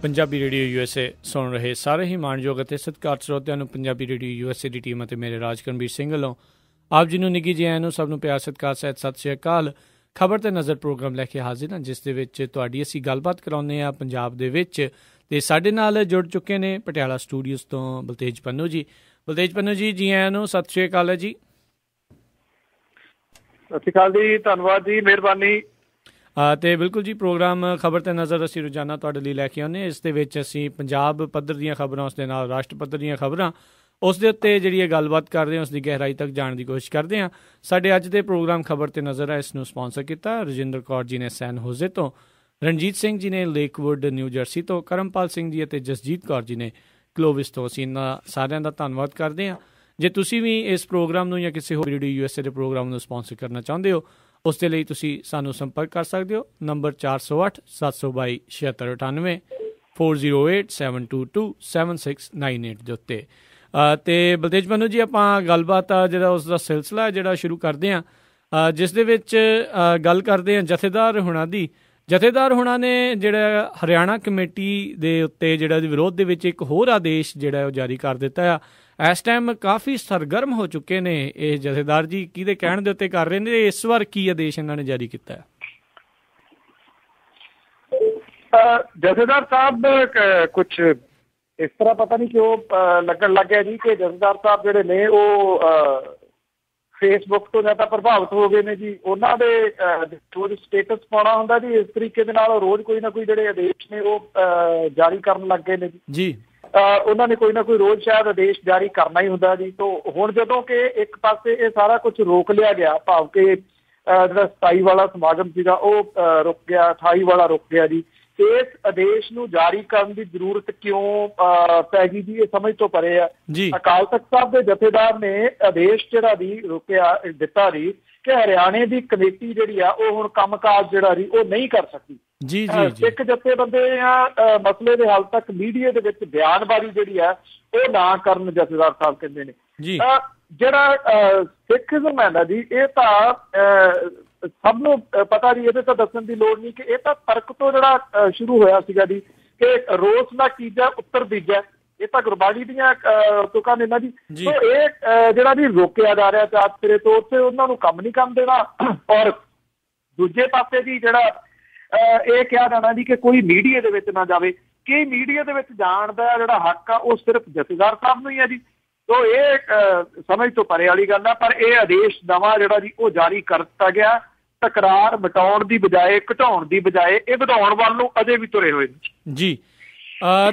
Punjabi radio USA सुन रहे सारे ही माणयोग ਅਤੇ ਸਤਿਕਾਰ ਸਰੋਤਿਆਂ ਨੂੰ ਪੰਜਾਬੀ ਰੇਡੀਓ यूएसए ਦੀ ਟੀਮ ਅਤੇ ਮੇਰੇ ਰਾਜਕਰਨਵੀਰ ਸਿੰਘ ਵੱਲੋਂ ਆਪ ਜੀ ਨੂੰ ਨਿੱਘੀ ਜੀ ਆਇਆਂ ਨੂੰ ਸਭ ਨੂੰ ਪਿਆਰ ਸਤਿਕਾਰ ਸਹਿਤ ਸਤਿ ਸ਼੍ਰੀ ਅਕਾਲ। ਖਬਰ ਤੇ ਨਜ਼ਰ ਪ੍ਰੋਗਰਾਮ ਲੈ ਕੇ ਹਾਜ਼ਰ ਹਾਂ, ਜਿਸ ਦੇ ਵਿੱਚ ਤੁਹਾਡੀ ਅਸੀਂ ਗੱਲਬਾਤ ਕਰਾਉਂਦੇ ਹਾਂ ਪੰਜਾਬ ਦੇ ਵਿੱਚ। ਅਤੇ ਸਾਡੇ ਨਾਲ ਜੁੜ ਚੁੱਕੇ ਨੇ ਪਟਿਆਲਾ ਸਟੂਡੀਓਜ਼ ਤੋਂ ਬਲਤੇਜ ਪੰਨੂ ਜੀ। ਬਲਤੇਜ ਪੰਨੂ ਜੀ ਆਇਆਂ ਨੂੰ ਸਤਿ ਸ਼੍ਰੀ ਅਕਾਲ ਹੈ ਜੀ। ਸਤਿ ਸ਼੍ਰੀ ਅਕਾਲ ਜੀ, ਧੰਨਵਾਦ ਜੀ, ਮਿਹਰਬਾਨੀ। ਅਤੇ ਬਿਲਕੁਲ ਜੀ, ਪ੍ਰੋਗਰਾਮ ਖਬਰ 'ਤੇ ਨਜ਼ਰ ਅਸੀਂ ਰੋਜ਼ਾਨਾ ਤੁਹਾਡੇ ਲਈ ਲੈ ਕੇ ਆਉਂਦੇ ਹਾਂ। ਇਸ ਦੇ ਵਿੱਚ ਅਸੀਂ ਪੰਜਾਬ ਪੱਧਰ ਦੀਆਂ ਖਬਰਾਂ, ਉਸ ਦੇ ਨਾਲ ਰਾਸ਼ਟਰ ਪੱਧਰ ਦੀਆਂ ਖਬਰਾਂ, ਉਸ ਦੇ ਉੱਤੇ ਜਿਹੜੀ ਇਹ ਗੱਲਬਾਤ ਕਰਦੇ ਹਾਂ, ਉਸ ਦੀ ਗਹਿਰਾਈ ਤੱਕ ਜਾਣ ਦੀ ਕੋਸ਼ਿਸ਼ ਕਰਦੇ ਹਾਂ। ਸਾਡੇ ਅੱਜ ਦੇ ਪ੍ਰੋਗਰਾਮ ਖਬਰ 'ਤੇ ਨਜ਼ਰ ਹੈ, ਇਸ ਨੂੰ ਸਪਾਂਸਰ ਕੀਤਾ ਰਜਿੰਦਰ ਕੌਰ ਜੀ ਨੇ ਸੈਨ ਹੋਜ਼ੇ ਤੋਂ, ਰਣਜੀਤ ਸਿੰਘ ਜੀ ਨੇ ਲੇਕਵੁੱਡ ਨਿਊ ਜਰਸੀ ਤੋਂ, ਕਰਮਪਾਲ ਸਿੰਘ ਜੀ ਅਤੇ ਜਸਜੀਤ ਕੌਰ ਜੀ ਨੇ ਕਲੋਵਿਸ ਤੋਂ। ਅਸੀਂ ਇਹਨਾਂ ਸਾਰਿਆਂ ਦਾ ਧੰਨਵਾਦ ਕਰਦੇ ਹਾਂ। ਜੇ ਤੁਸੀਂ ਵੀ ਇਸ ਪ੍ਰੋਗਰਾਮ ਨੂੰ ਜਾਂ ਕਿਸੇ ਹੋਰ ਰੇਡੀਓ यूएसए ਦੇ ਪ੍ਰੋਗਰਾਮ ਨੂੰ ਸਪਾਂਸਰ ਕਰਨਾ ਚਾਹੁੰਦੇ ਹੋ, ਉਸ ਦੇ ਲਈ ਤੁਸੀਂ ਸਾਨੂੰ ਸੰਪਰਕ ਕਰ ਸਕਦੇ ਹੋ। ਨੰਬਰ 408 722 7698 408 722 7698 ਦੇ ਉੱਤੇ। ਅਤੇ ਬਲਤੇਜ ਪੰਨੂ ਜੀ, ਆਪਾਂ ਗੱਲਬਾਤ ਜਿਹੜਾ ਉਸ ਦਾ ਸਿਲਸਿਲਾ ਜਿਹੜਾ ਸ਼ੁਰੂ ਕਰਦੇ ਹਾਂ, ਜਿਸ ਦੇ ਵਿੱਚ ਗੱਲ ਕਰਦੇ ਹਾਂ ਜਥੇਦਾਰ ਹੁਣਾਂ ਦੀ। ਜਥੇਦਾਰ ਹੁਣਾਂ ਨੇ ਜਿਹੜਾ ਹਰਿਆਣਾ ਕਮੇਟੀ ਦੇ ਉੱਤੇ ਜਿਹੜਾ ਵਿਰੋਧ ਦੇ ਵਿੱਚ ਇੱਕ ਹੋਰ ਆਦੇਸ਼ ਜਿਹੜਾ ਉਹ ਜਾਰੀ ਕਰ ਦਿੱਤਾ ਆ। ਇਸ ਟਾਈਮ ਕਾਫੀ ਸਰਗਰਮ ਹੋ ਚੁੱਕੇ ਨੇ ਇਹ ਜਥੇਦਾਰ ਜੀ, ਕਿਹਦੇ ਕਹਿਣ ਦੇ ਉੱਤੇ ਕਰ ਰਹੇ ਨੇ? ਇਸ ਵਾਰ ਕੀ ਆਦੇਸ਼ ਇਹਨਾਂ ਨੇ ਜਾਰੀ ਕੀਤਾ ਹੈ? ਜਥੇਦਾਰ ਸਾਹਿਬ ਕੁਛ ਇਸ ਤਰ੍ਹਾਂ ਪਤਾ ਨਹੀਂ ਕਿਉਂ ਲੱਗਣ ਲੱਗ ਗਿਆ ਜੀ ਕਿ ਜਥੇਦਾਰ ਸਾਹਿਬ ਜਿਹੜੇ ਨੇ ਉਹ ਫੇਸਬੁੱਕ ਤੋਂ ਜਾਂ ਤਾਂ ਪ੍ਰਭਾਵਿਤ ਹੋ ਗਏ ਨੇ ਜੀ। ਉਹਨਾਂ ਦੇ ਜੋ ਸਟੇਟਸ ਪਾਉਣਾ ਹੁੰਦਾ ਜੀ, ਇਸ ਤਰੀਕੇ ਦੇ ਨਾਲ ਰੋਜ਼ ਕੋਈ ਨਾ ਕੋਈ ਜਿਹੜੇ ਆਦੇਸ਼ ਨੇ ਉਹ ਜਾਰੀ ਕਰਨ ਲੱਗ ਗਏ ਨੇ ਜੀ। ਉਹਨਾਂ ਨੇ ਕੋਈ ਨਾ ਕੋਈ ਰੋਜ਼ ਸ਼ਾਇਦ ਆਦੇਸ਼ ਜਾਰੀ ਕਰਨਾ ਹੀ ਹੁੰਦਾ ਜੀ। ਤੋਂ ਹੁਣ ਜਦੋਂ ਕਿ ਇੱਕ ਪਾਸੇ ਇਹ ਸਾਰਾ ਕੁਝ ਰੋਕ ਲਿਆ ਗਿਆ, ਭਾਵ ਕਿ ਜਿਹੜਾ 27 ਵਾਲਾ ਸਮਾਗਮ ਸੀਗਾ ਉਹ ਰੁਕ ਗਿਆ, 28 ਵਾਲਾ ਰੁਕ ਗਿਆ ਜੀ। ਇਸ ਆਦੇਸ਼ ਨੂੰ ਜਾਰੀ ਕਰਨ ਦੀ ਜ਼ਰੂਰਤ ਕਿਉਂ ਪੈ ਗਈ ਜੀ, ਇਹ ਸਮਝ ਤੋਂ ਪਰੇ ਆ। ਅਕਾਲ ਤਖ਼ਤ ਸਾਹਿਬ ਦੇ ਜਥੇਦਾਰ ਨੇ ਆਦੇਸ਼ ਜਿਹੜਾ ਦੀ ਰੋਕਿਆ ਦਿੱਤਾ ਜੀ ਕਿ ਹਰਿਆਣੇ ਦੀ ਕਮੇਟੀ ਜਿਹੜੀ ਆ ਉਹ ਹੁਣ ਕੰਮਕਾਜ ਜਿਹੜਾ ਜੀ ਉਹ ਨਹੀਂ ਕਰ ਸਕਦੀ। ਸਿੱਖ ਜਥੇਬੰਦੀਆਂ ਮਸਲੇ ਦੇ ਹੱਲ ਤੱਕ ਮੀਡੀਆ ਦੇ ਵਿੱਚ ਬਿਆਨਬਾਜ਼ੀ ਜਿਹੜੀ ਆ ਉਹ ਨਾ ਕਰਨ, ਜਥੇਦਾਰ ਸਾਹਿਬ ਕਹਿੰਦੇ ਨੇ। ਜਿਹੜਾ ਸਿੱਖੀਜ਼ਮ ਹੈ ਨਾ ਜੀ, ਇਹ ਤਾਂ ਸਭ ਨੂੰ ਪਤਾ ਜੀ, ਇਹਦੇ ਤਾਂ ਦੱਸਣ ਦੀ ਲੋੜ ਨਹੀਂ ਕਿ ਇਹ ਤਾਂ ਤਰਕ ਤੋਂ ਜਿਹੜਾ ਸ਼ੁਰੂ ਹੋਇਆ ਸੀਗਾ ਜੀ ਕਿ ਰੋਸ ਨਾ ਕੀਜੈ ਉੱਤਰ ਦੀਜੈ। ਇਹ ਤਾਂ ਗੁਰਬਾਣੀ ਦੀਆਂ ਤੁਕਾਂ ਨੇ ਨਾ ਜੀ। ਸੋ ਇਹ ਜਿਹੜਾ ਜੀ ਰੋਕਿਆ ਜਾ ਰਿਹਾ ਚਾਰ ਸਿਰੇ ਤੋਂ, ਉੱਥੇ ਉਹਨਾਂ ਨੂੰ ਕੰਮ ਨਹੀਂ ਕਰਨ ਦੇਣਾ। ਔਰ ਦੂਜੇ ਪਾਸੇ ਜੀ ਜਿਹੜਾ ਇਹ ਕਿਹਾ ਜਾਣਾ ਜੀ ਕਿ ਕੋਈ ਮੀਡੀਆ ਦੇ ਵਿੱਚ ਨਾ ਜਾਵੇ, ਕਿ ਮੀਡੀਆ ਦੇ ਵਿੱਚ ਜਾਣ ਦਾ ਜਿਹੜਾ ਹੱਕ ਆ ਉਹ ਸਿਰਫ ਜਥੇਦਾਰ ਸਾਹਿਬ ਨੂੰ ਹੀ ਹੈ ਜੀ। ਸੋ ਇਹ ਸਮਝ ਤੋਂ ਪਰੇ ਵਾਲੀ ਗੱਲ ਆ। ਪਰ ਇਹ ਆਦੇਸ਼ ਨਵਾਂ ਜਿਹੜਾ ਜੀ ਉਹ ਜਾਰੀ ਕਰ ਦਿੱਤਾ ਗਿਆ। ਤਕਰਾਰ ਮਿਟਾਉਣ ਦੀ ਬਜਾਏ, ਘਟਾਉਣ ਦੀ ਬਜਾਏ ਇਹ ਵਧਾਉਣ ਵੱਲ ਨੂੰ ਅਜੇ ਵੀ ਤੁਰੇ ਹੋਏ ਨੇ ਜੀ।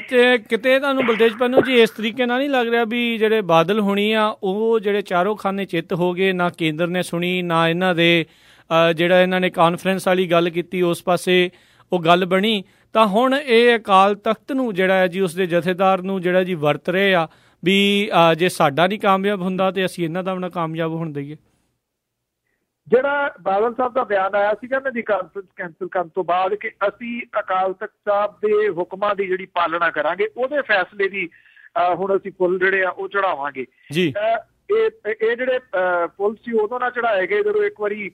ਤੇ ਕਿਤੇ ਤੁਹਾਨੂੰ ਬਲਤੇਜ ਪੰਨੂ ਜੀ ਇਸ ਤਰੀਕੇ ਨਾਲ ਨਹੀਂ ਲੱਗ ਰਿਹਾ ਵੀ ਜਿਹੜੇ ਬਾਦਲ ਹੋਣੀ ਆ ਉਹ ਜਿਹੜੇ ਚਾਰੋਂ ਖਾਨੇ ਚਿੱਤ ਹੋ ਗਏ? ਨਾ ਕੇਂਦਰ ਨੇ ਸੁਣੀ, ਨਾ ਇਹਨਾਂ ਦੇ ਜਿਹੜਾ ਇਹਨਾਂ ਨੇ ਕਾਨਫਰੰਸ ਵਾਲੀ ਗੱਲ ਕੀਤੀ ਉਸ ਪਾਸੇ ਉਹ ਗੱਲ ਬਣੀ। ਤਾਂ ਹੁਣ ਇਹ ਅਕਾਲ ਤਖ਼ਤ ਨੂੰ ਜਿਹੜਾ ਹੈ ਜੀ, ਉਸਦੇ ਜਥੇਦਾਰ ਨੂੰ ਜਿਹੜਾ ਜੀ ਵਰਤ ਰਹੇ ਆ ਵੀ ਜੇ ਸਾਡਾ ਨਹੀਂ ਕਾਮਯਾਬ ਹੁੰਦਾ ਤੇ ਅਸੀਂ ਇਹਨਾਂ ਦਾ ਵੀ ਨਾ ਕਾਮਯਾਬ ਹੋਣ ਦਈਏ। ਜਿਹੜਾ ਬਾਦਲ ਸਾਹਿਬ ਦਾ ਬਿਆਨ ਆਇਆ ਸੀਗਾ ਇਹਨਾਂ ਦੀ ਕਾਨਫਰੰਸ ਕੈਂਸਲ ਕਰਨ ਤੋਂ ਬਾਅਦ ਕਿ ਅਸੀਂ ਅਕਾਲ ਤਖ਼ਤ ਸਾਹਿਬ ਦੇ ਹੁਕਮਾਂ ਦੀ ਜਿਹੜੀ ਪਾਲਣਾ ਕਰਾਂਗੇ, ਉਹਦੇ ਫੈਸਲੇ ਦੀ ਹੁਣ ਅਸੀਂ ਫੁੱਲ ਜਿਹੜੇ ਆ ਉਹ ਚੜਾਵਾਂਗੇ ਜੀ। ਇਹ ਜਿਹੜੇ ਫੁੱਲ ਸੀ ਉਦੋਂ ਨਾ ਚੜਾਏ ਗਏ ਜਦੋਂ ਇੱਕ ਵਾਰੀ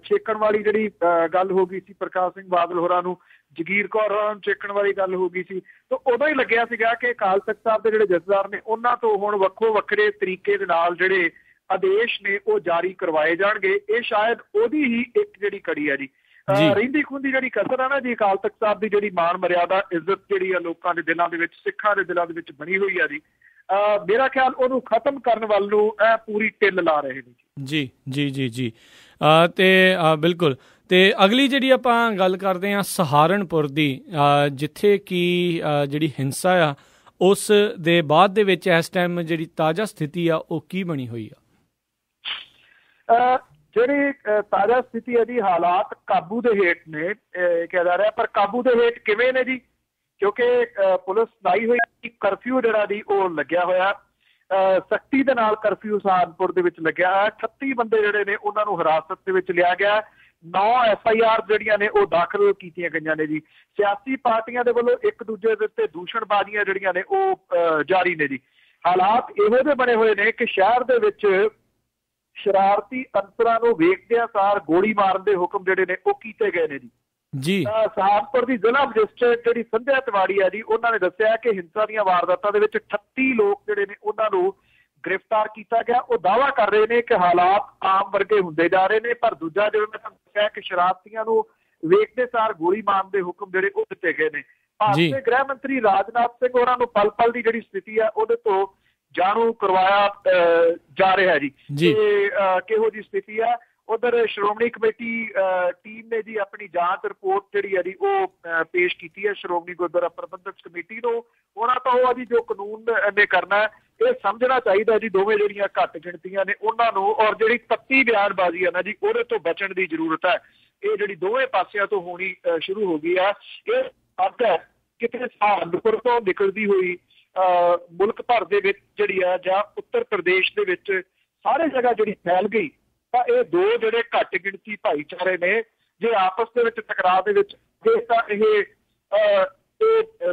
ਛੇਕਣ ਵਾਲੀ ਜਿਹੜੀ ਗੱਲ ਹੋ ਗਈ ਸੀ, ਪ੍ਰਕਾਸ਼ ਸਿੰਘ ਬਾਦਲ ਹੋਰਾਂ ਨੂੰ, ਜਗੀਰ ਕੌਰ ਹੋਰਾਂ ਨੂੰ ਛੇਕਣ ਵਾਲੀ ਗੱਲ ਹੋ ਗਈ ਸੀ। ਤਾਂ ਉਦੋਂ ਹੀ ਲੱਗਿਆ ਸੀਗਾ ਕਿ ਅਕਾਲ ਤਖ਼ਤ ਸਾਹਿਬ ਦੇ ਜਿਹੜੇ ਜਥੇਦਾਰ ਨੇ ਉਹਨਾਂ ਤੋਂ ਹੁਣ ਵੱਖੋ ਵੱਖਰੇ ਤਰੀਕੇ ਦੇ ਨਾਲ ਜਿਹੜੇ ਆਦੇਸ਼ ਨੇ ਉਹ ਜਾਰੀ ਕਰਵਾਏ ਜਾਣਗੇ। ਇਹ ਸ਼ਾਇਦ ਉਹਦੀ ਹੀ ਇੱਕ ਜਿਹੜੀ ਕੜੀ ਹੈ ਜੀ। ਰਹਿੰਦੀ ਖੁੰਦੀ ਜਿਹੜੀ ਕਸਰ ਹੈ ਨਾ ਜੀ ਅਕਾਲ ਤਖ਼ਤ ਸਾਹਿਬ ਦੀ, ਜਿਹੜੀ ਮਾਣ ਮਰਿਆਦਾ, ਇੱਜ਼ਤ ਜਿਹੜੀ ਆ ਲੋਕਾਂ ਦੇ ਦਿਲਾਂ ਦੇ ਵਿੱਚ, ਸਿੱਖਾਂ ਦੇ ਦਿਲਾਂ ਦੇ ਵਿੱਚ ਬਣੀ ਹੋਈ ਆ ਜੀ, ਮੇਰਾ ਖਿਆਲ ਉਹਨੂੰ ਖਤਮ ਕਰਨ ਵੱਲ ਨੂੰ ਇਹ ਪੂਰੀ ਢਿੱਲ ਲਾ ਰਹੇ ਨੇ ਜੀ। ਜੀ ਤੇ ਬਿਲਕੁਲ। ਤੇ ਅਗਲੀ ਜਿਹੜੀ ਆਪਾਂ ਗੱਲ ਕਰਦੇ ਹਾਂ ਸਹਾਰਨਪੁਰ ਦੀ, ਜਿੱਥੇ ਕਿ ਜਿਹੜੀ ਹਿੰਸਾ ਆ ਉਸ ਦੇ ਬਾਅਦ ਦੇ ਵਿੱਚ ਇਸ ਟਾਈਮ ਜਿਹੜੀ ਤਾਜ਼ਾ ਸਥਿਤੀ ਆ ਉਹ ਕੀ ਬਣੀ ਹੋਈ ਆ? ਜਿਹੜੀ ਤਾਜ਼ਾ ਸਥਿਤੀ ਹੈ ਜੀ, ਹਾਲਾਤ ਕਾਬੂ ਦੇ ਹੇਠ ਨੇ ਕਿਹਾ ਜਾ ਰਿਹਾ। ਪਰ ਕਾਬੂ ਦੇ ਹੇਠ ਕਿਵੇਂ ਨੇ ਜੀ? ਕਿਉਂਕਿ ਪੁਲਿਸ ਲਾਈ ਹੋਈ ਕਰਫਿਊ ਜਿਹੜਾ ਜੀ ਉਹ ਲੱਗਿਆ ਹੋਇਆ, ਸਖਤੀ ਦੇ ਨਾਲ ਕਰਫਿਊ ਸਹਾਰਨਪੁਰ ਦੇ ਵਿੱਚ ਲੱਗਿਆ ਹੈ। 38 ਬੰਦੇ ਜਿਹੜੇ ਨੇ ਉਹਨਾਂ ਨੂੰ ਹਿਰਾਸਤ ਦੇ ਵਿੱਚ ਲਿਆ ਗਿਆ। 9 FIR ਜਿਹੜੀਆਂ ਨੇ ਉਹ ਦਾਖਲ ਕੀਤੀਆਂ ਗਈਆਂ ਨੇ ਜੀ। ਸਿਆਸੀ ਪਾਰਟੀਆਂ ਦੇ ਵੱਲੋਂ ਇੱਕ ਦੂਜੇ ਦੇ ਉੱਤੇ ਦੂਸ਼ਣਬਾਜ਼ੀਆਂ ਜਿਹੜੀਆਂ ਨੇ ਉਹ ਜਾਰੀ ਨੇ ਜੀ। ਹਾਲਾਤ ਇਹੋ ਜਿਹੇ ਬਣੇ ਹੋਏ ਨੇ ਕਿ ਸ਼ਹਿਰ ਦੇ ਵਿੱਚ ਸ਼ਰਾਰਤੀ ਅੰਸਰਾਂ ਨੂੰ ਵੇਖਦਿਆਂ ਸਾਰ ਗੋਲੀ ਮਾਰਨ ਦੇ ਹੁਕਮ ਜਿਹੜੇ ਨੇ ਉਹ ਕੀਤੇ ਗਏ ਨੇ ਜੀ। ਜੀ ਸਹਾਰਨਪੁਰ ਦੀ ਜ਼ਿਲ੍ਹਾ ਮੈਜਿਸਟਰੇਟ ਜਿਹੜੀ ਸੰਧਿਆ ਤਿਵਾੜੀ ਹੈ ਜੀ, ਉਹਨਾਂ ਨੇ ਦੱਸਿਆ ਕਿ ਹਿੰਸਾ ਦੀਆਂ ਵਾਰਦਾਤਾਂ ਦੇ ਵਿੱਚ 38 ਲੋਕ ਜਿਹੜੇ ਨੇ ਉਹਨਾਂ ਨੂੰ ਗ੍ਰਿਫਤਾਰ ਕੀਤਾ ਗਿਆ। ਉਹ ਦਾਅਵਾ ਕਰ ਰਹੇ ਨੇ ਕਿ ਹਾਲਾਤ ਆਮ ਵਰਗੇ ਹੁੰਦੇ ਜਾ ਰਹੇ ਨੇ, ਪਰ ਦੂਜਾ ਜਿਵੇਂ ਮੈਂ ਤੁਹਾਨੂੰ ਦੱਸਿਆ ਕਿ ਸ਼ਰਾਰਤੀਆਂ ਨੂੰ ਵੇਖਦੇ ਸਾਰ ਗੋਲੀ ਮਾਰਨ ਦੇ ਹੁਕਮ ਜਿਹੜੇ ਉਹ ਦਿੱਤੇ ਗਏ ਨੇ। ਭਾਰਤ ਦੇ ਗ੍ਰਹਿ ਮੰਤਰੀ ਰਾਜਨਾਥ ਸਿੰਘ ਹੋਰਾਂ ਨੂੰ ਪਲ ਪਲ ਦੀ ਜਿਹੜੀ ਸਥਿਤੀ ਹੈ ਉਹਦੇ ਤੋਂ ਜਾਣੂ ਕਰਵਾਇਆ ਜਾ ਰਿਹਾ ਜੀ ਕਿ ਕਿਹੋ ਜਿਹੀ ਸਥਿਤੀ ਹੈ। ਉਧਰ ਸ਼੍ਰੋਮਣੀ ਕਮੇਟੀ ਟੀਮ ਨੇ ਜੀ ਆਪਣੀ ਜਾਂਚ ਰਿਪੋਰਟ ਜਿਹੜੀ ਹੈ ਜੀ ਉਹ ਪੇਸ਼ ਕੀਤੀ ਹੈ ਸ਼੍ਰੋਮਣੀ ਗੁਰਦੁਆਰਾ ਪ੍ਰਬੰਧਕ ਕਮੇਟੀ ਨੂੰ। ਉਹਨਾਂ ਤੋਂ ਉਹ ਜੀ ਜੋ ਕਾਨੂੰਨ ਨੇ ਕਰਨਾ ਇਹ ਸਮਝਣਾ ਚਾਹੀਦਾ ਜੀ। ਦੋਵੇਂ ਜਿਹੜੀਆਂ ਘੱਟ ਗਿਣਤੀਆਂ ਨੇ ਉਹਨਾਂ ਨੂੰ ਔਰ ਜਿਹੜੀ ਤੱਤੀ ਬਿਆਨਬਾਜ਼ੀ ਹੈ ਨਾ ਜੀ ਉਹਦੇ ਤੋਂ ਬਚਣ ਦੀ ਜ਼ਰੂਰਤ ਹੈ। ਇਹ ਜਿਹੜੀ ਦੋਵੇਂ ਪਾਸਿਆਂ ਤੋਂ ਹੋਣੀ ਸ਼ੁਰੂ ਹੋ ਗਈ ਆ। ਇਹ ਅੱਗ ਹੈ ਕਿਤੇ ਸਹਾਰਨਪੁਰ ਤੋਂ ਨਿਕਲਦੀ ਹੋਈ ਮੁਲਕ ਭਰ ਦੇ ਵਿੱਚ ਜਿਹੜੀ ਆ ਜਾਂ ਉੱਤਰ ਪ੍ਰਦੇਸ਼ ਦੇ ਵਿੱਚ ਸਾਰੇ ਜਗ੍ਹਾ ਜਿਹੜੀ ਫੈਲ ਗਈ ਤਾਂ ਇਹ ਦੋ ਜਿਹੜੇ ਘੱਟ ਗਿਣਤੀ ਭਾਈਚਾਰੇ ਨੇ ਜੇ ਆਪਸ ਦੇ ਵਿੱਚ ਟਕਰਾਅ ਦੇ ਵਿੱਚ ਤਾਂ ਇਹ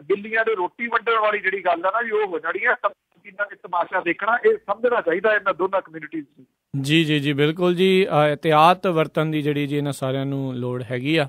ਬਿੱਲੀਆਂ ਦੇ ਰੋਟੀ ਵੰਡਣ ਵਾਲੀ ਜਿਹੜੀ ਗੱਲ ਆ ਨਾ ਜੀ ਉਹ ਹੋ ਜਾਣੀ ਹੈ। ਤਮਾਸ਼ਾ ਦੇਖਣਾ ਇਹ ਸਮਝਣਾ ਚਾਹੀਦਾ ਇਹਨਾਂ ਦੋਨਾਂ ਕਮਿਊਨਿਟੀਜ਼ ਨੂੰ। ਜੀ ਜੀ ਜੀ ਬਿਲਕੁਲ ਜੀ। ਇਹਤਿਆਤ ਵਰਤਣ ਦੀ ਜਿਹੜੀ ਜੀ ਇਹਨਾਂ ਸਾਰਿਆਂ ਨੂੰ ਲੋੜ ਹੈਗੀ ਆ।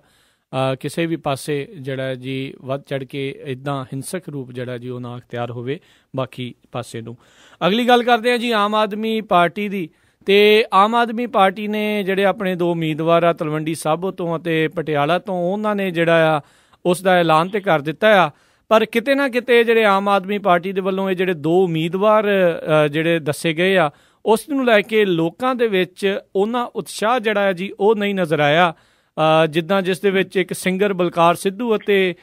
ਕਿਸੇ ਵੀ ਪਾਸੇ ਜਿਹੜਾ ਜੀ ਵੱਧ ਚੜ੍ਹ ਕੇ ਇੱਦਾਂ ਹਿੰਸਕ ਰੂਪ ਜਿਹੜਾ ਜੀ ਉਹ ਨਾ ਅਖਤਿਆਰ ਹੋਵੇ ਬਾਕੀ ਪਾਸੇ ਨੂੰ। ਅਗਲੀ ਗੱਲ ਕਰਦੇ ਹਾਂ ਜੀ ਆਮ ਆਦਮੀ ਪਾਰਟੀ ਦੀ। ਅਤੇ ਆਮ ਆਦਮੀ ਪਾਰਟੀ ਨੇ ਜਿਹੜੇ ਆਪਣੇ ਦੋ ਉਮੀਦਵਾਰ ਆ ਤਲਵੰਡੀ ਸਾਬੋ ਤੋਂ ਅਤੇ ਪਟਿਆਲਾ ਤੋਂ ਉਹਨਾਂ ਨੇ ਜਿਹੜਾ ਆ ਉਸ ਦਾ ਐਲਾਨ ਤਾਂ ਕਰ ਦਿੱਤਾ ਆ, ਪਰ ਕਿਤੇ ਨਾ ਕਿਤੇ ਜਿਹੜੇ ਆਮ ਆਦਮੀ ਪਾਰਟੀ ਦੇ ਵੱਲੋਂ ਇਹ ਜਿਹੜੇ ਦੋ ਉਮੀਦਵਾਰ ਜਿਹੜੇ ਦੱਸੇ ਗਏ ਆ ਉਸ ਨੂੰ ਲੈ ਕੇ ਲੋਕਾਂ ਦੇ ਵਿੱਚ ਉਹਨਾਂ ਉਤਸ਼ਾਹ ਜਿਹੜਾ ਹੈ ਜੀ ਉਹ ਨਹੀਂ ਨਜ਼ਰ ਆਇਆ ਜਿੱਦਾਂ ਜਿਸ ਦੇ ਵਿੱਚ ਇੱਕ ਸਿੰਗਰ ਬਲਕਾਰ ਸਿੱਧੂ ਅਤੇ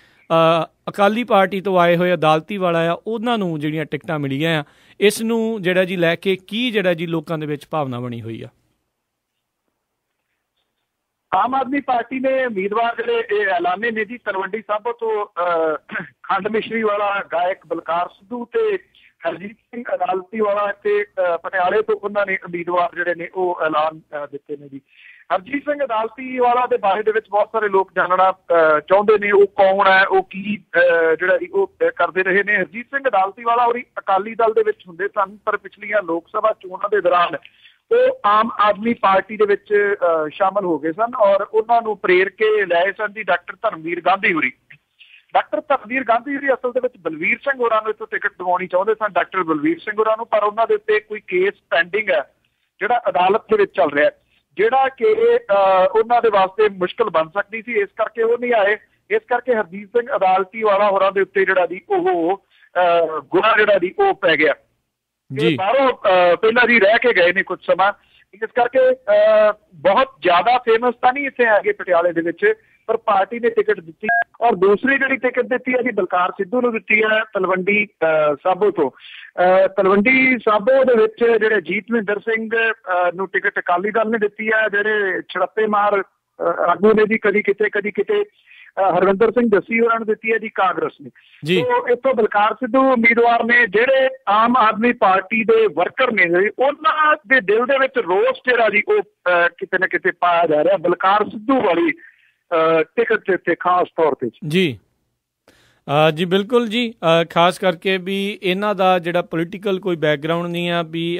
ਅਕਾਲੀ ਪਾਰਟੀ ਤੋਂ ਆਏ ਹੋਏ ਅਦਾਲਤੀ ਵਾਲਾ ਆ ਉਹਨਾਂ ਨੂੰ ਜਿਹੜੀਆਂ ਟਿਕਟਾਂ ਮਿਲੀਆਂ ਆ। ਇਸ ਨੂੰ ਜਿਹੜਾ ਜੀ ਲੈ ਕੇ ਕੀ ਜਿਹੜਾ ਜੀ ਲੋਕਾਂ ਦੇ ਵਿੱਚ ਭਾਵਨਾ ਬਣੀ ਹੋਈ ਆ? ਆਮ ਆਦਮੀ ਪਾਰਟੀ ਨੇ ਉਮੀਦਵਾਰ ਜਿਹੜੇ ਇਹ ਐਲਾਨੇ ਨੇ ਜੀ ਤਲਵੰਡੀ ਸਾਬੋ ਤੋਂ ਖੰਡ ਮਿਸ਼ਰੀ ਵਾਲਾ ਗਾਇਕ ਬਲਕਾਰ ਸਿੱਧੂ ਤੇ ਹਰਜੀਤ ਸਿੰਘ ਅਦਾਲਤੀ ਵਾਲਾ ਤੇ ਪਟਿਆਲੇ ਤੋਂ ਉਹਨਾਂ ਨੇ ਉਮੀਦਵਾਰ ਜਿਹੜੇ ਨੇ ਉਹ ਐਲਾਨ ਦਿੱਤੇ ਨੇ ਜੀ। ਹਰਜੀਤ ਸਿੰਘ ਅਦਾਲਤੀ ਵਾਲਾ ਦੇ ਬਾਰੇ ਦੇ ਵਿੱਚ ਬਹੁਤ ਸਾਰੇ ਲੋਕ ਜਾਣਨਾ ਚਾਹੁੰਦੇ ਨੇ ਉਹ ਕੌਣ ਹੈ, ਉਹ ਕੀ ਜਿਹੜਾ ਉਹ ਕਰਦੇ ਰਹੇ ਨੇ। ਹਰਜੀਤ ਸਿੰਘ ਅਦਾਲਤੀ ਵਾਲਾ ਉਹ ਅਕਾਲੀ ਦਲ ਦੇ ਵਿੱਚ ਹੁੰਦੇ ਸਨ, ਪਰ ਪਿਛਲੀਆਂ ਲੋਕ ਸਭਾ ਚੋਣਾਂ ਦੇ ਦੌਰਾਨ ਉਹ ਆਮ ਆਦਮੀ ਪਾਰਟੀ ਦੇ ਵਿੱਚ ਸ਼ਾਮਲ ਹੋ ਗਏ ਸਨ ਔਰ ਉਹਨਾਂ ਨੂੰ ਪ੍ਰੇਰ ਕੇ ਲਏ ਸਨ ਜੀ ਡਾਕਟਰ ਧਰਮਵੀਰ ਗਾਂਧੀ ਹੋਰੀ। ਡਾਕਟਰ ਧਰਮਵੀਰ ਗਾਂਧੀ ਹੋਰੀ ਅਸਲ ਦੇ ਵਿੱਚ ਬਲਵੀਰ ਸਿੰਘ ਹੋਰਾਂ ਨੂੰ ਇੱਥੋਂ ਟਿਕਟ ਦਿਵਾਉਣੀ ਚਾਹੁੰਦੇ ਸਨ, ਡਾਕਟਰ ਬਲਵੀਰ ਸਿੰਘ ਹੋਰਾਂ ਨੂੰ, ਪਰ ਉਹਨਾਂ ਦੇ ਉੱਤੇ ਕੋਈ ਕੇਸ ਪੈਂਡਿੰਗ ਹੈ ਜਿਹੜਾ ਅਦਾਲਤ ਦੇ ਵਿੱਚ ਚੱਲ ਰਿਹਾ ਜਿਹੜਾ ਕਿ ਉਹਨਾਂ ਦੇ ਵਾਸਤੇ ਮੁਸ਼ਕਲ ਬਣ ਸਕਦੀ ਸੀ, ਇਸ ਕਰਕੇ ਉਹ ਨਹੀਂ ਆਏ। ਇਸ ਕਰਕੇ ਹਰਜੀਤ ਸਿੰਘ ਅਦਾਲਤੀ ਵਾਲਾ ਹੋਰਾਂ ਦੇ ਉੱਤੇ ਜਿਹੜਾ ਦੀ ਉਹ ਗੁਨਾਹ ਜਿਹੜਾ ਦੀ ਉਹ ਪੈ ਗਿਆ। ਬਾਹਰੋਂ ਪਹਿਲਾਂ ਜੀ ਰਹਿ ਕੇ ਗਏ ਨੇ ਕੁਝ ਸਮਾਂ, ਇਸ ਕਰਕੇ ਬਹੁਤ ਜ਼ਿਆਦਾ ਫੇਮਸ ਤਾਂ ਨਹੀਂ ਇੱਥੇ ਹੈਗੇ ਪਟਿਆਲੇ ਦੇ ਵਿੱਚ, ਪਰ ਪਾਰਟੀ ਨੇ ਟਿਕਟ ਦਿੱਤੀ ਔਰ ਦੂਸਰੀ ਜਿਹੜੀ ਟਿਕਟ ਦਿੱਤੀ ਹੈ ਜੀ ਬਲਕਾਰ ਸਿੱਧੂ ਨੂੰ ਦਿੱਤੀ ਹੈ ਤਲਵੰਡੀ ਸਾਬੋ ਤੋਂ। ਤਲਵੰਡੀ ਸਾਬੋ ਦੇ ਵਿੱਚ ਜਿਹੜੇ ਜੀਤ ਮਹਿੰਦਰ ਸਿੰਘ ਨੂੰ ਟਿਕਟ ਅਕਾਲੀ ਦਲ ਨੇ ਦਿੱਤੀ ਹੈ, ਜਿਹੜੇ ਛੜੱਪੇ ਮਾਰ ਆਗੂ ਨੇ ਜੀ ਕਦੀ ਕਿਤੇ ਹਰਵਿੰਦਰ ਸਿੰਘ ਜੱਸੀ ਉਹਨਾਂ ਨੂੰ ਦਿੱਤੀ ਹੈ ਜੀ ਕਾਂਗਰਸ ਨੇ। ਸੋ ਇੱਥੋਂ ਬਲਕਾਰ ਸਿੱਧੂ ਉਮੀਦਵਾਰ ਨੇ ਜਿਹੜੇ ਆਮ ਆਦਮੀ ਪਾਰਟੀ ਦੇ ਵਰਕਰ ਨੇ ਉਹਨਾਂ ਦੇ ਦਿਲ ਦੇ ਵਿੱਚ ਰੋਸ ਜਿਹੜਾ ਜੀ ਉਹ ਕਿਤੇ ਨਾ ਕਿਤੇ ਪਾਇਆ ਜਾ ਰਿਹਾ ਬਲਕਾਰ ਸਿੱਧੂ ਵਾਲੀ ਟਿਕਟ ਦੇ ਉੱਤੇ ਖਾਸ ਤੌਰ ਤੇ। ਜੀ ਜੀ ਬਿਲਕੁਲ ਜੀ, ਖਾਸ ਕਰਕੇ ਵੀ ਇਹਨਾਂ ਦਾ ਜਿਹੜਾ ਪੋਲੀਟੀਕਲ ਕੋਈ ਬੈਕਗਰਾਊਂਡ ਨਹੀਂ ਆ, ਵੀ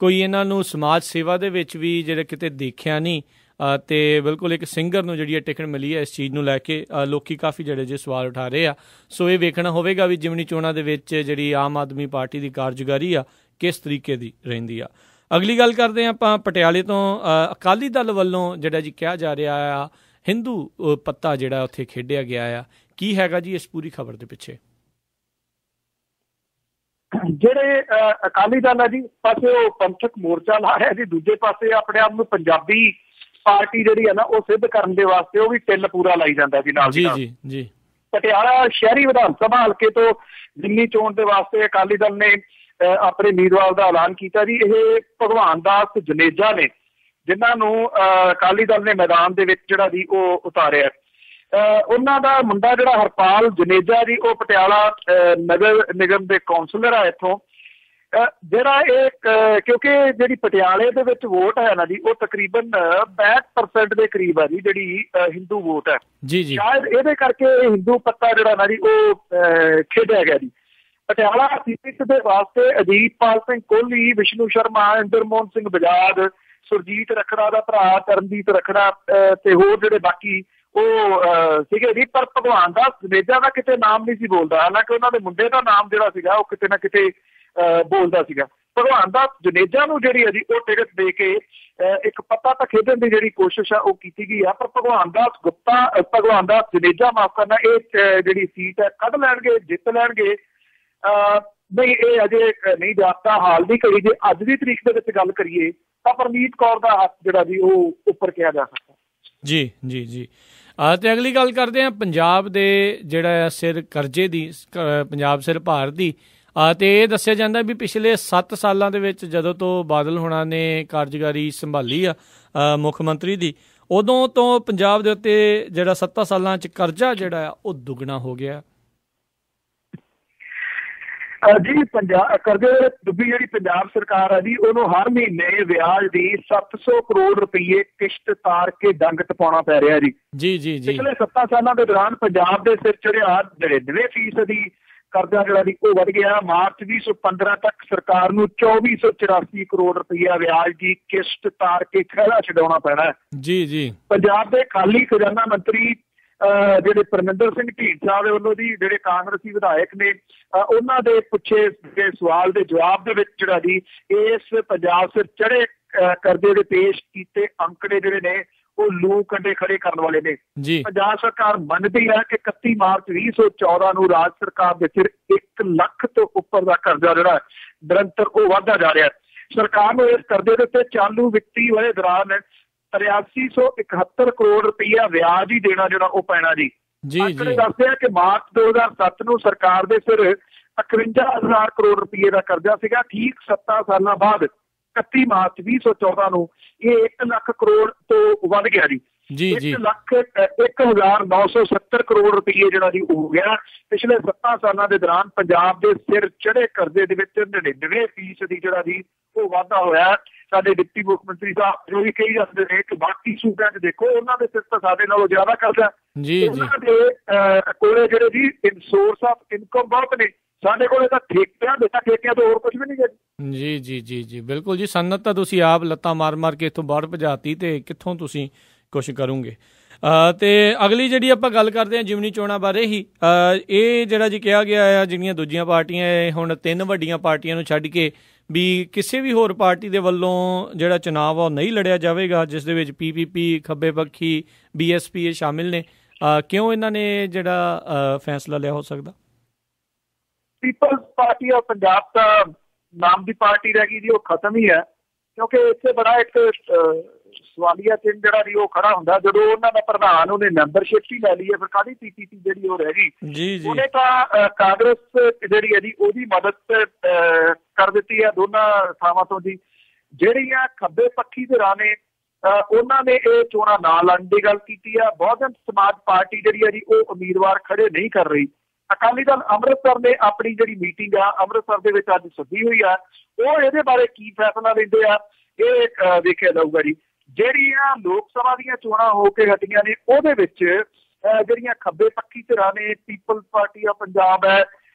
ਕੋਈ ਇਹਨਾਂ ਨੂੰ ਸਮਾਜ ਸੇਵਾ ਦੇ ਵਿੱਚ ਵੀ ਜਿਹੜਾ ਕਿਤੇ ਦੇਖਿਆ ਨਹੀਂ ਅਤੇ ਬਿਲਕੁਲ ਇੱਕ ਸਿੰਗਰ ਨੂੰ ਜਿਹੜੀ ਟਿਕਟ ਮਿਲੀ ਹੈ। ਇਸ ਚੀਜ਼ ਨੂੰ ਲੈ ਕੇ ਲੋਕੀ ਕਾਫੀ ਜਿਹੜੇ ਜੇ ਸਵਾਲ ਉਠਾ ਰਹੇ ਆ। ਸੋ ਇਹ ਵੇਖਣਾ ਹੋਵੇਗਾ ਵੀ ਜਿਮਨੀ ਚੋਣਾਂ ਦੇ ਵਿੱਚ ਜਿਹੜੀ ਆਮ ਆਦਮੀ ਪਾਰਟੀ ਦੀ ਕਾਰਜਕਾਰੀ ਆ ਕਿਸ ਤਰੀਕੇ ਦੀ ਰਹਿੰਦੀ ਆ। ਅਗਲੀ ਗੱਲ ਕਰਦੇ ਹਾਂ ਆਪਾਂ ਪਟਿਆਲੇ ਤੋਂ। ਅਕਾਲੀ ਦਲ ਵੱਲੋਂ ਜਿਹੜਾ ਜੀ ਕਿਹਾ ਜਾ ਰਿਹਾ ਆ ਹਿੰਦੂ ਪੱਤਾ ਜਿਹੜਾ ਉੱਥੇ ਖੇਡਿਆ ਗਿਆ ਆ, ਕੀ ਹੈਗਾ ਜੀ ਇਸ ਪੂਰੀ ਖਬਰ ਦੇ ਪਿੱਛੇ? ਜਿਹੜੇ ਅਕਾਲੀ ਦਲ ਹੈ ਜੀ ਪਾਸੇ ਉਹ ਪੰਥਕ ਮੋਰਚਾ ਲਾ ਰਿਹਾ ਜੀ, ਦੂਜੇ ਪਾਸੇ ਆਪਣੇ ਆਪ ਨੂੰ ਪੰਜਾਬੀ ਪਾਰਟੀ ਜਿਹੜੀ ਹੈ ਨਾ ਉਹ ਸਿੱਧ ਕਰਨ ਦੇ ਵਾਸਤੇ ਉਹ ਵੀ ਟਿੱਲ ਪੂਰਾ ਲਾਈ ਜਾਂਦਾ ਜੀ ਨਾਲ। ਜੀ ਪਟਿਆਲਾ ਸ਼ਹਿਰੀ ਵਿਧਾਨ ਸਭਾ ਹਲਕੇ ਤੋਂ ਜ਼ਿਮਨੀ ਚੋਣ ਦੇ ਵਾਸਤੇ ਅਕਾਲੀ ਦਲ ਨੇ ਆਪਣੇ ਉਮੀਦਵਾਰ ਦਾ ਐਲਾਨ ਕੀਤਾ ਜੀ। ਇਹ ਭਗਵਾਨ ਦਾਸ ਜਨੇਜਾ ਨੇ ਜਿਨ੍ਹਾਂ ਨੂੰ ਅਕਾਲੀ ਦਲ ਨੇ ਮੈਦਾਨ ਦੇ ਵਿੱਚ ਜਿਹੜਾ ਜੀ ਉਹ ਉਤਾਰਿਆ। ਉਹਨਾਂ ਦਾ ਮੁੰਡਾ ਜਿਹੜਾ ਹਰਪਾਲ ਜਨੇਜਾ ਜੀ ਉਹ ਪਟਿਆਲਾ ਨਗਰ ਨਿਗਮ ਦੇ ਕੌਂਸਲਰ ਆ ਇੱਥੋਂ। ਜਿਹੜਾ ਇਹ ਕਿਉਂਕਿ ਜਿਹੜੀ ਪਟਿਆਲੇ ਦੇ ਵਿੱਚ ਵੋਟ ਹੈ ਨਾ ਜੀ ਉਹ ਤਕਰੀਬਨ 65% ਦੇ ਕਰੀਬ ਆ ਜੀ ਜਿਹੜੀ ਹਿੰਦੂ ਵੋਟ ਹੈ। ਸ਼ਾਇਦ ਇਹਦੇ ਕਰਕੇ ਹਿੰਦੂ ਪੱਤਾ ਜਿਹੜਾ ਨਾ ਜੀ ਉਹ ਖੇਡਿਆ ਗਿਆ ਜੀ। ਪਟਿਆਲਾ ਸੀਟ ਦੇ ਵਾਸਤੇ ਅਜੀਤਪਾਲ ਸਿੰਘ ਕੋਹਲੀ, ਵਿਸ਼ਨੂੰ ਸ਼ਰਮਾ, ਇੰਦਰਮੋਹਨ ਸਿੰਘ ਬਜਾਜ, ਸੁਰਜੀਤ ਰੱਖੜਾ ਦਾ ਭਰਾ ਤਰਨਜੀਤ ਰੱਖੜਾ ਤੇ ਹੋਰ ਜਿਹੜੇ ਬਾਕੀ ਉਹ ਸੀਗੇ ਜੀ। ਪਰ ਭਗਵਾਨ ਦਾਸ ਜਨੇਜਾ ਦਾ ਕਿਤੇ ਨਾਮ ਨਹੀਂ ਸੀ ਬੋਲਦਾ, ਹਾਲਾਂਕਿ ਉਹਨਾਂ ਦੇ ਮੁੰਡੇ ਦਾ ਨਾਮ ਜਿਹੜਾ ਸੀਗਾ ਉਹ ਕਿਤੇ ਨਾ ਕਿਤੇ ਬੋਲਦਾ ਸੀਗਾ। ਭਗਵਾਨ ਦਾਸ ਜਨੇਜਾ ਨੂੰ ਜਿਹੜੀ ਹੈ ਜੀ ਉਹ ਟਿਕਟ ਦੇ ਕੇ ਇੱਕ ਪੱਤਾ ਤਾਂ ਖੇਡਣ ਦੀ ਜਿਹੜੀ ਕੋਸ਼ਿਸ਼ ਆ ਉਹ ਕੀਤੀ ਗਈ ਆ, ਪਰ ਭਗਵਾਨ ਦਾਸ ਜਨੇਜਾ ਮਾਫ ਕਰਨਾ, ਇਹ ਜਿਹੜੀ ਸੀਟ ਹੈ ਕੱਢ ਲੈਣਗੇ, ਜਿੱਤ ਲੈਣਗੇ ਨਹੀਂ, ਇਹ ਅਜੇ ਨਹੀਂ ਜਾਪਦਾ। ਹਾਲ ਦੀ ਘੜੀ ਜੇ ਅੱਜ ਦੀ ਤਰੀਕ ਦੇ ਵਿੱਚ ਗੱਲ ਕਰੀਏ ਤਾਂ ਪਰਮੀਤ ਕੌਰ ਦਾ ਹੱਥ ਜਿਹੜਾ ਜੀ ਉਹ ਉੱਪਰ ਕਿਹਾ ਜਾ ਸਕਦਾ। ਜੀ ਜੀ ਜੀ। ਤੇ ਅਗਲੀ ਗੱਲ ਕਰਦੇ ਹਾਂ ਪੰਜਾਬ ਦੇ ਜਿਹੜਾ ਸਿਰ ਕਰਜ਼ੇ ਦੀ, ਪੰਜਾਬ ਸਿਰ ਭਾਰ ਦੀ। ਤੇ ਇਹ ਦੱਸਿਆ ਜਾਂਦਾ ਵੀ ਪਿਛਲੇ 7 ਸਾਲਾਂ ਦੇ ਵਿੱਚ ਜਦੋਂ ਤੋਂ ਬਾਦਲ ਹੋਣਾ ਨੇ ਕਾਰਜਕਾਰੀ ਸੰਭਾਲੀ ਆ ਮੁੱਖ ਮੰਤਰੀ ਦੀ, ਉਦੋਂ ਤੋਂ ਪੰਜਾਬ ਦੇ ਉੱਤੇ ਜਿਹੜਾ 7 ਸਾਲਾਂ 'ਚ ਕਰਜ਼ਾ ਜਿਹੜਾ ਆ ਉਹ ਦੁੱਗਣਾ ਹੋ ਗਿਆ ਜੀ। ਕਰਜ਼ੇ ਡੁੱਬੀ ਜਿਹੜੀ ਪੰਜਾਬ ਸਰਕਾਰ ਹੈ ਜੀ, ਉਹਨੂੰ ਹਰ ਮਹੀਨੇ ਵਿਆਜ ਦੀ 700 ਕਰੋੜ ਰੁਪਏ ਕਿਸ਼ਤ ਤਾਰ ਕੇ ਡੰਗ ਟਪਾਉਣਾ ਪੈ ਰਿਹਾ ਜੀ। ਜੀ ਜੀ ਜੀ। ਪਿਛਲੇ 7 ਸਾਲਾਂ ਦੇ ਦੌਰਾਨ ਪੰਜਾਬ ਦੇ ਸਿਰ ਚੜਿਆ 99% ਕਰਜ਼ਾ ਜਿਹੜਾ ਜੀ ਉਹ ਵੱਧ ਗਿਆ। ਮਾਰਚ 2015 ਤੱਕ ਸਰਕਾਰ ਨੂੰ 2484 ਕਰੋੜ ਰੁਪਇਆ ਵਿਆਜ ਦੀ ਕਿਸ਼ਤ ਤਾਰ ਕੇ ਖਹਿੜਾ ਛਡਾਉਣਾ ਪੈਣਾ। ਜੀ ਜੀ। ਪੰਜਾਬ ਦੇ ਖਾਲੀ ਖਜ਼ਾਨਾ ਮੰਤਰੀ ਜਿਹੜੇ ਪਰਮਿੰਦਰ ਸਿੰਘ ਢੀਂਡਸਾ ਦੇ ਵੱਲੋਂ ਜੀ, ਜਿਹੜੇ ਕਾਂਗਰਸੀ ਵਿਧਾਇਕ ਨੇ, ਉਹਨਾਂ ਦੇ ਪੁੱਛੇ ਸਵਾਲ ਦੇ ਜਵਾਬ ਦੇ ਵਿੱਚ ਜਿਹੜਾ ਜੀ ਇਸ ਪੰਜਾਬ ਸਿਰ ਚੜੇ ਕਰਜ਼ੇ ਦੇ ਪੇਸ਼ ਕੀਤੇ ਅੰਕੜੇ ਜਿਹੜੇ ਨੇ ਉਹ ਲੂ ਕੰਡੇ ਖੜੇ ਕਰਨ ਵਾਲੇ ਨੇ। ਪੰਜਾਬ ਸਰਕਾਰ ਮੰਨਦੀ ਹੈ ਕਿ 31 ਮਾਰਚ 2014 ਨੂੰ ਰਾਜ ਸਰਕਾਰ ਦੇ ਸਿਰ 1 ਲੱਖ ਤੋਂ ਉੱਪਰ ਦਾ ਕਰਜ਼ਾ ਜਿਹੜਾ ਨਿਰੰਤਰ ਉਹ ਵੱਧਦਾ ਜਾ ਰਿਹਾ। ਸਰਕਾਰ ਨੂੰ ਇਸ ਕਰਜ਼ੇ ਦੇ ਉੱਤੇ ਚਾਲੂ ਵਿੱਤੀ ਵਰ੍ਹੇ ਦੌਰਾਨ 8371 ਕਰੋੜ ਰੁਪਇਆ ਵਿਆਜ ਹੀ ਦੇਣਾ ਜਿਹੜਾ ਉਹ ਪੈਣਾ ਜੀ। ਅੰਕੜੇ ਦੱਸਦੇ ਆ ਕਿ ਮਾਰਚ 2007 ਨੂੰ ਸਰਕਾਰ ਦੇ ਸਿਰ 51000 ਕਰੋੜ ਰੁਪਏ ਦਾ ਕਰਜ਼ਾ ਸੀਗਾ। ਠੀਕ 7 ਸਾਲਾਂ ਬਾਅਦ 31 ਮਾਰਚ 2014 ਨੂੰ ਇਹ 1 ਲੱਖ ਕਰੋੜ ਤੋਂ ਵੱਧ ਗਿਆ ਜੀ। 1,0970 ਕਰੋੜ ਰੁਪਏ ਜਿਹੜਾ ਜੀ ਹੋ ਗਿਆ। ਪਿਛਲੇ 7 ਸਾਲਾਂ ਦੇ ਦੌਰਾਨ ਪੰਜਾਬ ਦੇ ਸਿਰ ਚੜੇ ਕਰਜ਼ੇ ਦੇ ਵਿੱਚ 99% ਜਿਹੜਾ ਜੀ ਉਹ ਵਾਧਾ ਹੋਇਆ। ਸਾਡੇ ਡਿਪਟੀ ਮੁੱਖ ਮੰਤਰੀ ਸਾਹਿਬ ਜੋ ਵੀ ਕਹੀ ਜਾਂਦੇ ਨੇ ਕਿ ਬਾਕੀ ਸੂਬਿਆਂ 'ਚ ਦੇਖੋ ਉਹਨਾਂ ਦੇ ਸਿਰ ਤਾਂ ਸਾਡੇ ਨਾਲੋਂ ਜ਼ਿਆਦਾ ਕਰਜ਼ਾ। ਉਹਨਾਂ ਦੇ ਕੋਲੇ ਜਿਹੜੇ ਜੀ ਸੋਰਸ ਆਫ ਇਨਕਮ ਬਹੁਤ ਨੇ, ਸਾਡੇ ਕੋਲੇ ਤਾਂ ਠੇਕਿਆਂ ਤੋਂ ਹੋਰ ਕੁਝ ਵੀ ਨਹੀਂ ਹੈ। ਜੀ ਜੀ ਜੀ ਜੀ ਬਿਲਕੁਲ ਜੀ। ਸਨਅਤ ਤਾਂ ਤੁਸੀਂ ਆਪ ਲੱਤਾਂ ਮਾਰ ਕੇ ਇੱਥੋਂ ਬਾਹਰ ਭਜਾਤੀ, ਤੇ ਕਿੱਥੋਂ ਤੁਸੀਂ ਕੁਛ ਕਰੋਗੇ। ਤੇ ਅਗਲੀ ਜਿਹੜੀ ਆਪਾਂ ਗੱਲ ਕਰਦੇ ਹਾਂ ਜਿਮਨੀ ਚੋਣਾਂ ਬਾਰੇ ਹੀ, ਇਹ ਜਿਹੜਾ ਜੀ ਕਿਹਾ ਗਿਆ ਆ ਜਿਹੜੀਆਂ ਦੂਜੀਆਂ ਪਾਰਟੀਆਂ ਹੁਣ 3 ਵੱਡੀਆਂ ਪਾਰਟੀਆਂ ਨੂੰ ਛੱਡ ਕੇ ਵੀ ਕਿਸੇ ਵੀ ਹੋਰ ਪਾਰਟੀ ਦੇ ਵੱਲੋਂ ਜਿਹੜਾ ਚੁਣਾਵ ਆ ਉਹ ਨਹੀਂ ਲੜਿਆ ਜਾਵੇਗਾ, ਜਿਸ ਦੇ ਵਿੱਚ PPP, ਖੱਬੇ ਪੱਖੀ, BSP ਇਹ ਸ਼ਾਮਿਲ ਨੇ। ਕਿਉਂ ਇਹਨਾਂ ਨੇ ਜਿਹੜਾ ਫੈਸਲਾ ਲਿਆ ਹੋ ਸਕਦਾ? ਪੀਪਲਜ਼ ਪਾਰਟੀ ਆਫ ਪੰਜਾਬ ਦਾ ਨਾਮ ਦੀ ਪਾਰਟੀ ਰਹਿ ਗਈ ਜੀ, ਉਹ ਖਤਮ ਹੀ ਹੈ। ਕਿਉਂਕਿ ਇੱਥੇ ਬੜਾ ਇੱਕ ਸਵਾਲੀਆ ਚਿੰਨ੍ਹ ਜਿਹੜਾ ਜੀ ਉਹ ਖੜਾ ਹੁੰਦਾ ਜਦੋਂ ਉਹਨਾਂ ਦਾ ਪ੍ਰਧਾਨ ਉਹਨੇ ਮੈਂਬਰਸ਼ਿਪ ਹੀ ਲੈ ਲਈ ਹੈ, ਫਿਰ ਕਾਹਦੀ PPP ਜਿਹੜੀ ਉਹ ਰਹਿ ਗਈ। ਉਹਨੇ ਤਾਂ ਕਾਂਗਰਸ ਜਿਹੜੀ ਹੈ ਜੀ ਉਹਦੀ ਮਦਦ ਕਰ ਦਿੱਤੀ ਹੈ ਦੋਨਾਂ ਥਾਵਾਂ ਤੋਂ ਜੀ। ਜਿਹੜੀਆਂ ਖੱਬੇ ਪੱਖੀ ਧਿਰਾਂ ਨੇ ਉਹਨਾਂ ਨੇ ਇਹ ਚੋਣਾਂ ਨਾ ਲੜਨ ਦੀ ਗੱਲ ਕੀਤੀ ਆ। ਬਹੁਜਨ ਸਮਾਜ ਪਾਰਟੀ ਜਿਹੜੀ ਹੈ ਜੀ ਉਹ ਉਮੀਦਵਾਰ ਖੜੇ ਨਹੀਂ ਕਰ ਰਹੀ। ਅਕਾਲੀ ਦਲ ਅੰਮ੍ਰਿਤਸਰ ਨੇ ਆਪਣੀ ਜਿਹੜੀ ਮੀਟਿੰਗ ਆ ਅੰਮ੍ਰਿਤਸਰ ਦੇ ਵਿੱਚ ਅੱਜ ਸੱਦੀ ਹੋਈ ਆ, ਉਹ ਇਹਦੇ ਬਾਰੇ ਕੀ ਫੈਸਲਾ ਲੈਂਦੇ ਆ ਇਹ ਦੇਖਿਆ ਜਾਊਗਾ ਜੀ। ਜਿਹੜੀਆਂ ਲੋਕ ਸਭਾ ਦੀਆਂ ਚੋਣਾਂ ਹੋ ਕੇ ਹਟੀਆਂ ਨੇ ਉਹਦੇ ਵਿੱਚ ਜਿਹੜੀਆਂ ਖੱਬੇ ਪੱਖੀ ਧਿਰਾਂ ਨੇ, ਪੀਪਲਜ਼ ਪਾਰਟੀ ਆਫ ਪੰਜਾਬ ਹੈ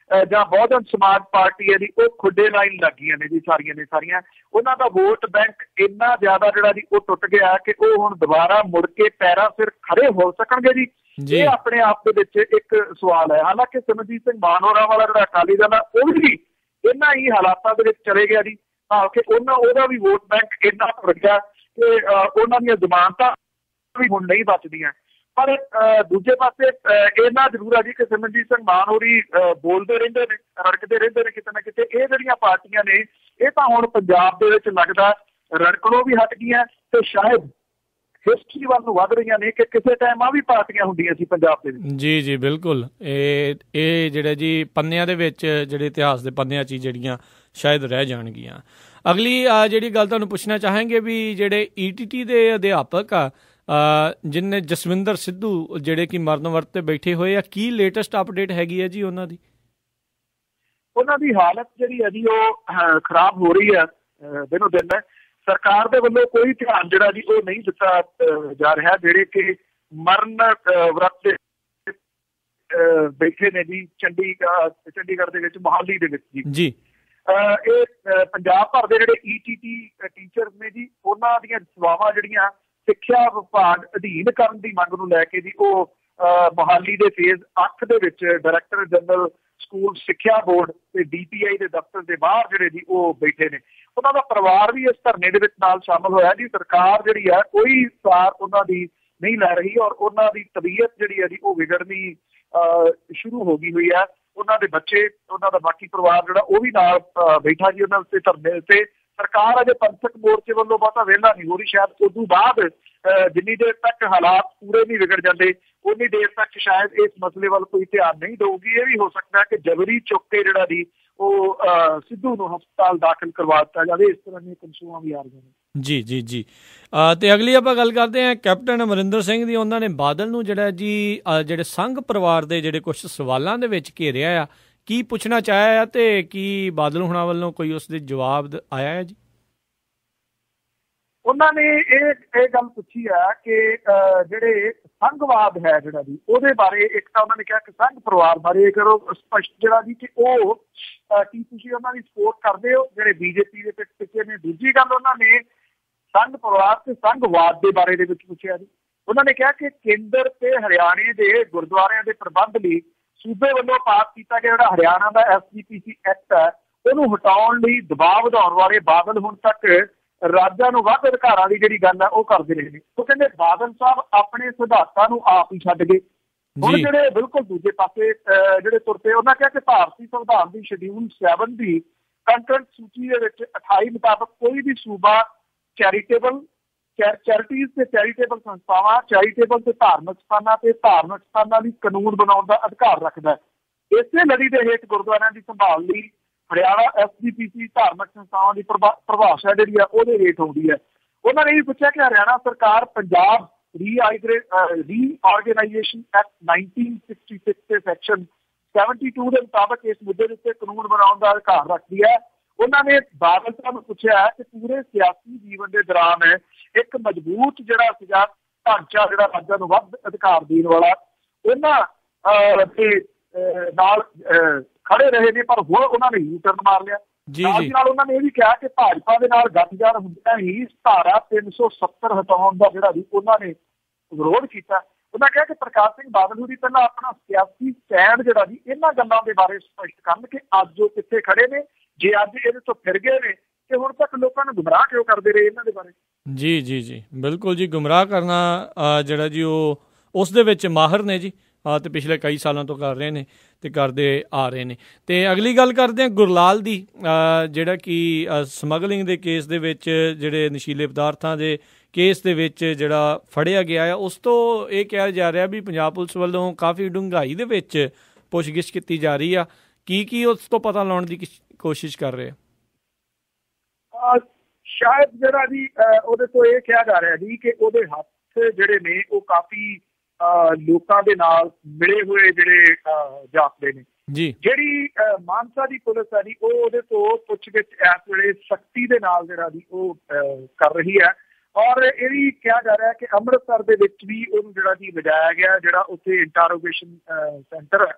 ਜਾਂ ਬਹੁਜਨ ਸਮਾਜ ਪਾਰਟੀ ਹੈ ਜੀ, ਉਹ ਖੁੱਡੇ ਲਾਈਨ ਲੱਗੀਆਂ ਨੇ ਜੀ ਸਾਰੀਆਂ। ਉਹਨਾਂ ਦਾ ਵੋਟ ਬੈਂਕ ਇੰਨਾ ਜ਼ਿਆਦਾ ਜਿਹੜਾ ਜੀ ਉਹ ਟੁੱਟ ਗਿਆ ਕਿ ਉਹ ਹੁਣ ਦੁਬਾਰਾ ਮੁੜ ਕੇ ਪੈਰਾਂ ਸਿਰ ਖੜੇ ਹੋ ਸਕਣਗੇ ਜੀ। ਇਹ ਆਪਣੇ ਆਪ ਦੇ ਵਿੱਚ ਇੱਕ ਸਵਾਲ ਹੈ। ਹਾਲਾਂਕਿ ਸਿਮਰਜੀਤ ਸਿੰਘ ਮਾਨ ਹੋਰਾਂ ਵਾਲਾ ਜਿਹੜਾ ਅਕਾਲੀ ਦਲ ਆ ਉਹ ਵੀ ਇਹਨਾਂ ਹੀ ਹਾਲਾਤਾਂ ਦੇ ਵਿੱਚ ਚਲੇ ਗਿਆ ਜੀ। ਕਿ ਉਹਦਾ ਵੀ ਵੋਟ ਬੈਂਕ ਇੰਨਾ ਟੁੱਟ ਗਿਆ ਕਿ ਉਹਨਾਂ ਦੀਆਂ ਜ਼ਮਾਨਤਾਂ ਵੀ ਹੁਣ ਨਹੀਂ ਬਚਦੀਆਂ। ਪਰ ਦੂਜੇ ਪਾਸੇ ਇੰਨਾ ਜ਼ਰੂਰ ਹੈ ਜੀ ਕਿ ਸਿਮਰਜੀਤ ਸਿੰਘ ਮਾਨ ਹੋਰੀ ਬੋਲਦੇ ਰਹਿੰਦੇ ਨੇ, ਰੜਕਦੇ ਰਹਿੰਦੇ ਨੇ ਕਿਤੇ ਨਾ ਕਿਤੇ। ਇਹ ਜਿਹੜੀਆਂ ਪਾਰਟੀਆਂ ਨੇ ਇਹ ਤਾਂ ਹੁਣ ਪੰਜਾਬ ਦੇ ਵਿੱਚ ਲੱਗਦਾ ਰੜਕਣੋਂ ਵੀ ਹਟ ਗਈਆਂ ਤੇ ਸ਼ਾਇਦ ਹਿਸਟਰੀ ਵੱਲ ਨੂੰ ਵੱਧ ਰਹੀਆਂ ਨੇ ਕਿ ਕਿਸੇ ਟਾਈਮ ਆ ਵੀ ਪਾਰਟੀਆਂ ਹੁੰਦੀਆਂ ਸੀ ਪੰਜਾਬ ਦੇ ਵਿੱਚ। ਜੀ ਜੀ ਬਿਲਕੁਲ। ਇਹ ਜਿਹੜੇ ਜੀ ਪੰਨਿਆਂ ਦੇ ਵਿੱਚ, ਜਿਹੜੇ ਇਤਿਹਾਸ ਦੇ ਪੰਨਿਆਂ 'ਚ ਜਿਹੜੀਆਂ ਸ਼ਾਇਦ ਰਹਿ ਜਾਣਗੀਆਂ। ਅਗਲੀ ਜਿਹੜੀ ਗੱਲ ਤੁਹਾਨੂੰ ਪੁੱਛਣਾ ਚਾਹਾਂਗੇ ਵੀ ਜਿਹੜੇ ETT ਦੇ ਅਧਿਆਪਕ ਆ ਜਿਨ੍ਹਾਂ ਜਸਵਿੰਦਰ ਸਿੱਧੂ ਜਿਹੜੇ ਕਿ ਮਰਨ ਵਰਤ ਤੇ ਬੈਠੇ ਹੋਏ ਆ, ਕੀ ਲੇਟੈਸਟ ਅਪਡੇਟ ਹੈਗੀ ਹੈ ਜੀ ਉਹਨਾਂ ਦੀ? ਉਹਨਾਂ ਦੀ ਹਾਲਤ ਜਿਹੜੀ ਹੈ ਜੀ ਉਹ ਖਰਾਬ ਹੋ ਰਹੀ ਹੈ ਦਿਨੋਂ ਦਿਨ। ਸਰਕਾਰ ਦੇ ਵੱਲੋਂ ਕੋਈ ਧਿਆਨ ਜਿਹੜਾ ਜੀ ਉਹ ਨਹੀਂ ਦਿੱਤਾ ਜਾ ਰਿਹਾ। ਜਿਹੜੇ ਕਿ ਮਰਨ ਵਰਤ ਤੇ ਬੈਠੇ ਨੇ ਜੀ ਚੰਡੀਗੜ੍ਹ ਦੇ ਵਿੱਚ, ਮੋਹਾਲੀ ਦੇ ਵਿੱਚ ਜੀ। ਇਹ ਪੰਜਾਬ ਭਰ ਦੇ ਜਿਹੜੇ ETT ਟੀਚਰਸ ਨੇ ਜੀ, ਉਹਨਾਂ ਦੀਆਂ ਸੇਵਾਵਾਂ ਜਿਹੜੀਆਂ ਸਿੱਖਿਆ ਵਿਭਾਗ ਅਧੀਨ ਕਰਨ ਦੀ ਮੰਗ ਨੂੰ ਲੈ ਕੇ ਜੀ ਉਹ ਮੋਹਾਲੀ ਦੇ ਫੇਜ਼ 8 ਦੇ ਵਿੱਚ ਡਾਇਰੈਕਟਰ ਜਨਰਲ ਸਕੂਲ ਸਿੱਖਿਆ ਬੋਰਡ ਤੇ DPI ਦੇ ਦਫ਼ਤਰ ਦੇ ਬਾਹਰ ਜਿਹੜੇ ਜੀ ਉਹ ਬੈਠੇ ਨੇ। ਉਹਨਾਂ ਦਾ ਪਰਿਵਾਰ ਵੀ ਇਸ ਧਰਨੇ ਦੇ ਵਿੱਚ ਨਾਲ ਸ਼ਾਮਲ ਹੋਇਆ ਜੀ। ਸਰਕਾਰ ਜਿਹੜੀ ਹੈ ਕੋਈ ਸਾਰ ਉਹਨਾਂ ਦੀ ਨਹੀਂ ਲੈ ਰਹੀ ਔਰ ਉਹਨਾਂ ਦੀ ਤਬੀਅਤ ਜਿਹੜੀ ਹੈ ਜੀ ਉਹ ਵਿਗੜਨੀ ਸ਼ੁਰੂ ਹੋ ਗਈ ਹੋਈ ਹੈ। ਉਹਨਾਂ ਦੇ ਬੱਚੇ, ਉਹਨਾਂ ਦਾ ਬਾਕੀ ਪਰਿਵਾਰ ਜਿਹੜਾ ਉਹ ਵੀ ਨਾਲ ਬੈਠਾ ਜੀ ਉਹਨਾਂ ਉੱਤੇ ਧਰਨੇ ਉੱਤੇ। ਸਰਕਾਰ ਅਜੇ ਪੰਥਕ ਮੋਰਚੇ ਵੱਲੋਂ ਬਹੁਤਾ ਵਿਹਲਾ ਨਹੀਂ ਹੋ ਰਹੀ। ਸ਼ਾਇਦ ਉਦੋਂ ਬਾਅਦ ਜਿੰਨੀ ਦੇਰ ਤੱਕ ਹਾਲਾਤ ਪੂਰੇ ਨਹੀਂ ਵਿਗੜ ਜਾਂਦੇ ਉਨੀ ਦੇਰ ਤੱਕ ਸ਼ਾਇਦ ਇਸ ਮਸਲੇ ਵੱਲ ਕੋਈ ਧਿਆਨ ਨਹੀਂ ਦਊਗੀ। ਇਹ ਵੀ ਹੋ ਸਕਦਾ ਹੈ ਕਿ ਜਬਰੀ ਚੁੱਕ ਕੇ ਜਿਹੜਾ ਜੀ ਉਹ ਸਿੱਧੂ ਨੂੰ ਹਸਪਤਾਲ ਦਾਖਲ ਕਰਵਾ ਦਿੱਤਾ ਜਾਵੇ। ਇਸ ਤਰ੍ਹਾਂ ਦੀਆਂ ਕੰਸੂਆਂ ਵੀ ਆ ਰਹੀਆਂ ਨੇ। ਜੀ ਜੀ ਜੀ ਤੇ ਅਗਲੀ ਆਪਾਂ ਗੱਲ ਕਰਦੇ ਹਾਂ ਕੈਪਟਨ ਅਮਰਿੰਦਰ ਸਿੰਘ ਦੀ। ਉਹਨਾਂ ਨੇ ਬਾਦਲ ਨੂੰ ਜਿਹੜਾ ਜੀ ਜਿਹੜੇ ਸੰਘ ਪਰਿਵਾਰ ਦੇ ਜਿਹੜੇ ਕੁਛ ਸਵਾਲਾਂ ਦੇ ਵਿੱਚ ਘੇਰਿਆ ਆ, ਕੀ ਪੁੱਛਣਾ ਚਾਹਿਆ ਆ ਤੇ ਕੀ ਬਾਦਲ ਹੁਣਾਂ ਵੱਲੋਂ ਕੋਈ ਉਸ ਦੇ ਜਵਾਬ ਆਇਆ ਹੈ ਜੀ? ਉਹਨਾਂ ਨੇ ਇਹ ਗੱਲ ਪੁੱਛੀ ਹੈ ਕਿ ਜਿਹੜੇ ਸੰਘਵਾਦ ਹੈ ਜਿਹੜਾ ਜੀ ਉਹਦੇ ਬਾਰੇ ਇੱਕ ਤਾਂ ਉਹਨਾਂ ਨੇ ਕਿਹਾ ਕਿ ਸੰਘ ਪਰਿਵਾਰ ਬਾਰੇ ਕਰੋ ਸਪਸ਼ਟ ਜਿਹੜਾ ਜੀ ਕਿ ਉਹ ਕੀ ਤੁਸੀਂ ਉਹਨਾਂ ਦੀ ਸਪੋਰਟ ਕਰਦੇ ਹੋ ਜਿਹੜੇ BJP ਦੇ ਪਿੱਛੇ ਨੇ। ਦੂਜੀ ਗੱਲ ਉਹਨਾਂ ਨੇ ਸੰਘ ਪਰਿਵਾਰ ਤੇ ਸੰਘਵਾਦ ਦੇ ਬਾਰੇ ਦੇ ਵਿੱਚ ਪੁੱਛਿਆ ਜੀ। ਉਹਨਾਂ ਨੇ ਕਿਹਾ ਕਿ ਕੇਂਦਰ ਤੇ ਹਰਿਆਣੇ ਦੇ ਗੁਰਦੁਆਰਿਆਂ ਦੇ ਪ੍ਰਬੰਧ ਲਈ ਸੂਬੇ ਵੱਲੋਂ ਪਾਸ ਕੀਤਾ ਗਿਆ ਜਿਹੜਾ ਹਰਿਆਣਾ ਦਾ SGPC ਐਕਟ ਹੈ ਉਹਨੂੰ ਹਟਾਉਣ ਲਈ ਦਬਾਅ ਵਧਾਉਣ ਵਾਲੇ ਬਾਦਲ ਹੁਣ ਤੱਕ ਰਾਜਾਂ ਨੂੰ ਵੱਧ ਅਧਿਕਾਰਾਂ ਦੀ ਜਿਹੜੀ ਗੱਲ ਹੈ ਉਹ ਕਰਦੇ ਰਹੇ ਨੇ। ਉਹ ਕਹਿੰਦੇ ਬਾਦਲ ਸਾਹਿਬ ਆਪਣੇ ਸਿਧਾਂਤਾਂ ਨੂੰ ਆਪ ਹੀ ਛੱਡ ਗਏ। ਹੁਣ ਜਿਹੜੇ ਬਿਲਕੁਲ ਦੂਜੇ ਪਾਸੇ ਜਿਹੜੇ ਤੁਰ ਪਏ, ਉਹਨਾਂ ਕਿਹਾ ਕਿ ਭਾਰਤੀ ਸੰਵਿਧਾਨ ਦੀ ਸ਼ਡਿਊਲ 7 ਦੀ ਕੰਟੈਂਟ ਸੂਚੀ ਦੇ ਵਿੱਚ 28 ਮੁਤਾਬਕ ਕੋਈ ਵੀ ਸੂਬਾ ਚੈਰਿਟੀਜ਼ ਤੇ ਚੈਰੀਟੇਬਲ ਸੰਸਥਾਵਾਂ, ਚੈਰੀਟੇਬਲ ਤੇ ਧਾਰਮਿਕ ਸਥਾਨਾਂ ਤੇ ਧਾਰਮਿਕ ਸਥਾਨਾਂ ਲਈ ਕਾਨੂੰਨ ਬਣਾਉਣ ਦਾ ਅਧਿਕਾਰ ਰੱਖਦਾ ਹੈ। ਇਸੇ ਲੜੀ ਦੇ ਹੇਠ ਗੁਰਦੁਆਰਿਆਂ ਦੀ ਸੰਭਾਲ ਲਈ ਹਰਿਆਣਾ SGPC ਧਾਰਮਿਕ ਸੰਸਥਾਵਾਂ ਦੀ ਪ੍ਰਭਾਸ਼ਾ ਜਿਹੜੀ ਆ ਉਹਦੇ ਹੇਠ ਆਉਂਦੀ ਹੈ। ਉਹਨਾਂ ਨੇ ਇਹ ਪੁੱਛਿਆ ਕਿ ਹਰਿਆਣਾ ਸਰਕਾਰ ਪੰਜਾਬ ਰੀਆਰਗੇਨਾਈਜੇਸ਼ਨ ਐਕਟ 1966 ਤੇ ਸੈਕਸ਼ਨ 72 ਦੇ ਮੁਤਾਬਕ ਇਸ ਮੁੱਦੇ ਦੇ ਉੱਤੇ ਕਾਨੂੰਨ ਬਣਾਉਣ ਦਾ ਅਧਿਕਾਰ ਰੱਖਦੀ ਹੈ। ਉਹਨਾਂ ਨੇ ਬਾਦਲ ਸਾਹਿਬ ਨੂੰ ਪੁੱਛਿਆ ਕਿ ਪੂਰੇ ਸਿਆਸੀ ਜੀਵਨ ਦੇ ਦੌਰਾਨ ਇੱਕ ਮਜ਼ਬੂਤ ਜਿਹੜਾ ਸੀਗਾ ਢਾਂਚਾ ਜਿਹੜਾ ਰਾਜਾਂ ਨੂੰ ਵੱਧ ਅਧਿਕਾਰ ਦੇਣ ਵਾਲਾ ਉਹਨਾਂ ਦੇ ਨਾਲ ਖੜੇ ਰਹੇ ਨੇ, ਪਰ ਹੁਣ ਉਹਨਾਂ ਨੇ ਯੂ ਟਰਨ ਮਾਰ ਲਿਆ। ਨਾਲ ਉਹਨਾਂ ਨੇ ਇਹ ਵੀ ਕਿਹਾ ਕਿ ਭਾਜਪਾ ਦੇ ਨਾਲ ਗੱਠਜੋੜ ਹੁੰਦਿਆਂ ਹੀ ਧਾਰਾ 370 ਹਟਾਉਣ ਦਾ ਜਿਹੜਾ ਵੀ ਉਹਨਾਂ ਨੇ ਵਿਰੋਧ ਕੀਤਾ। ਉਹਨਾਂ ਕਿਹਾ ਕਿ ਪ੍ਰਕਾਸ਼ ਸਿੰਘ ਬਾਦਲ ਨੂੰ ਵੀ ਪਹਿਲਾਂ ਆਪਣਾ ਸਿਆਸੀ ਸਟੈਂਡ ਜਿਹੜਾ ਜੀ ਇਹਨਾਂ ਗੱਲਾਂ ਦੇ ਬਾਰੇ ਸਪਸ਼ਟ ਕਰਨ ਕਿ ਅੱਜ ਉਹ ਕਿੱਥੇ ਖੜੇ ਨੇ, ਜੇ ਅੱਜ ਇਹਦੇ ਤੋਂ ਫਿਰ ਗਏ ਨੇ ਤੇ ਹੁਣ ਤੱਕ ਲੋਕਾਂ ਨੂੰ ਗੁੰਮਰਾਹ ਕਿਉਂ ਕਰਦੇ ਰਹੇ ਇਹਨਾਂ ਦੇ ਬਾਰੇ। ਜੀ ਜੀ ਜੀ ਬਿਲਕੁਲ ਜੀ, ਗੁੰਮਰਾਹ ਕਰਨਾ ਜਿਹੜਾ ਜੀ ਉਹ ਉਸ ਦੇ ਵਿੱਚ ਮਾਹਰ ਨੇ ਜੀ ਤੇ ਪਿਛਲੇ ਕਈ ਸਾਲਾਂ ਤੋਂ ਕਰ ਰਹੇ ਨੇ ਤੇ ਕਰਦੇ ਆ ਰਹੇ ਨੇ। ਤੇ ਅਗਲੀ ਗੱਲ ਕਰਦੇ ਹਾਂ ਗੁਰਲਾਲ ਦੀ, ਜਿਹੜਾ ਕਿ ਸਮਗਲਿੰਗ ਦੇ ਕੇਸ ਦੇ ਵਿੱਚ ਜਿਹੜੇ ਨਸ਼ੀਲੇ ਪਦਾਰਥਾਂ ਦੇ ਕੇਸ ਦੇ ਵਿੱਚ ਜਿਹੜਾ ਫੜਿਆ ਗਿਆ ਆ, ਉਸ ਤੋਂ ਇਹ ਕਿਹਾ ਜਾ ਰਿਹਾ ਵੀ ਪੰਜਾਬ ਪੁਲਿਸ ਵੱਲੋਂ ਕਾਫੀ ਡੂੰਘਾਈ ਦੇ ਵਿੱਚ ਪੁੱਛਗਿੱਛ ਕੀਤੀ ਜਾ ਰਹੀ ਆ। ਕੀ ਉਸ ਤੋਂ ਪਤਾ ਲਾਉਣ ਦੀ ਕੋਸ਼ਿਸ਼ ਕਰ ਰਹੇ ਆ? ਸ਼ਾਇਦ ਜਿਹੜਾ ਜੀ ਉਹਦੇ ਤੋਂ ਇਹ ਕਿਹਾ ਜਾ ਰਿਹਾ ਜੀ ਕਿ ਉਹਦੇ ਹੱਥ ਜਿਹੜੇ ਨੇ ਉਹ ਕਾਫੀ ਲੋਕਾਂ ਦੇ ਨਾਲ ਮਿਲੇ ਹੋਏ ਜਿਹੜੇ ਜਾਪਦੇ ਨੇ ਜੀ। ਜਿਹੜੀ ਮਾਨਸਾ ਦੀ ਪੁਲਿਸ ਹੈ ਜੀ ਉਹ ਉਹਦੇ ਤੋਂ ਪੁੱਛਗਿੱਛ ਇਸ ਵੇਲੇ ਸਖਤੀ ਦੇ ਨਾਲ ਜਿਹੜਾ ਜੀ ਉਹ ਕਰ ਰਹੀ ਹੈ। ਔਰ ਇਹ ਵੀ ਕਿਹਾ ਜਾ ਰਿਹਾ ਕਿ ਅੰਮ੍ਰਿਤਸਰ ਦੇ ਵਿੱਚ ਵੀ ਉਹਨੂੰ ਜਿਹੜਾ ਜੀ ਲਿਜਾਇਆ ਗਿਆ, ਜਿਹੜਾ ਉੱਥੇ ਇੰਟਰੋਗੇਸ਼ਨ ਸੈਂਟਰ ਹੈ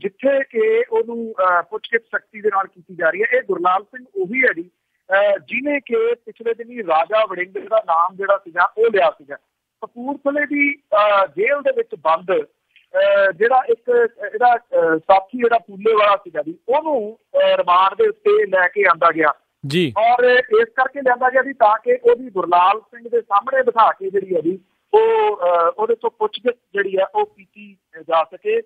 ਜਿੱਥੇ ਕਿ ਉਹਨੂੰ ਪੁੱਛਗਿੱਛ ਸਖਤੀ ਦੇ ਨਾਲ ਕੀਤੀ ਜਾ ਰਹੀ ਹੈ। ਇਹ ਗੁਰਲਾਲ ਸਿੰਘ ਉਹੀ ਹੈ ਜੀ ਜਿਹਨੇ ਕਿ ਪਿਛਲੇ ਦਿਨੀ ਰਾਜਾ ਵੜਿੰਗ ਦਾ ਨਾਮ ਜਿਹੜਾ ਸੀਗਾ ਉਹ ਲਿਆ ਸੀਗਾ। ਕਪੂਰਥਲੇ ਦੀ ਜੇਲ੍ਹ ਦੇ ਵਿੱਚ ਬੰਦ ਜਿਹੜਾ ਇੱਕ ਇਹਦਾ ਸਾਥੀ ਜਿਹੜਾ ਪੂਲੇ ਵਾਲਾ ਸੀਗਾ ਜੀ ਉਹਨੂੰ ਰਿਮਾਂਡ ਦੇ ਉੱਤੇ ਲੈ ਕੇ ਆਂਦਾ ਗਿਆ ਜੀ। ਔਰ ਇਸ ਕਰਕੇ ਲਿਆਂਦਾ ਗਿਆ ਜੀ ਤਾਂ ਕਿ ਉਹਦੀ ਗੁਰਲਾਲ ਸਿੰਘ ਦੇ ਸਾਹਮਣੇ ਬਿਠਾ ਕੇ ਜਿਹੜੀ ਹੈ ਜੀ ਉਹ ਉਹਦੇ ਤੋਂ ਪੁੱਛਗਿੱਛ ਜਿਹੜੀ ਹੈ ਉਹ ਕੀਤੀ ਜਾ ਸਕੇ।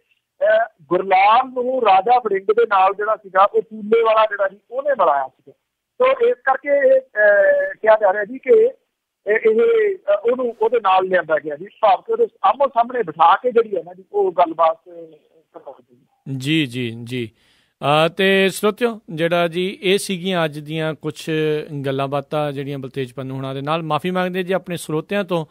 ਗੁਰਲਾਲ ਨੂੰ ਰਾਜਾ ਵੜਿੰਗ ਦੇ ਨਾਲ ਜਿਹੜਾ ਸੀਗਾ ਉਹ ਪੂਲੇ ਵਾਲਾ ਜਿਹੜਾ ਜੀ ਉਹਨੇ ਮਿਲਾਇਆ ਸੀਗਾ। ਸੋ ਇਸ ਕਰਕੇ ਇਹ ਕਿਹਾ ਜਾ ਰਿਹਾ ਜੀ ਕਿ ਇਹ ਉਹਨੂੰ ਉਹਦੇ ਨਾਲ ਲਿਆਂਦਾ ਗਿਆ ਜੀ, ਭਾਵ ਕਿ ਉਹਦੇ ਆਮੋ ਸਾਹਮਣੇ ਬਿਠਾ ਕੇ ਜਿਹੜੀ ਹੈ ਨਾ ਜੀ ਉਹ ਗੱਲਬਾਤ ਕਰਵਾਈ ਜੀ ਜੀ ਜੀ। ਤੇ ਸਰੋਤਿਓ ਜਿਹੜਾ ਜੀ ਇਹ ਸੀਗੀਆਂ ਅੱਜ ਦੀਆਂ ਕੁਛ ਗੱਲਾਂ ਬਾਤਾਂ ਜਿਹੜੀਆਂ ਬਲਤੇਜ ਪੰਨੂ ਹੁਣਾਂ ਦੇ ਨਾਲ। ਮਾਫੀ ਮੰਗਦੇ ਜੀ ਆਪਣੇ ਸਰੋਤਿਆਂ ਤੋਂ,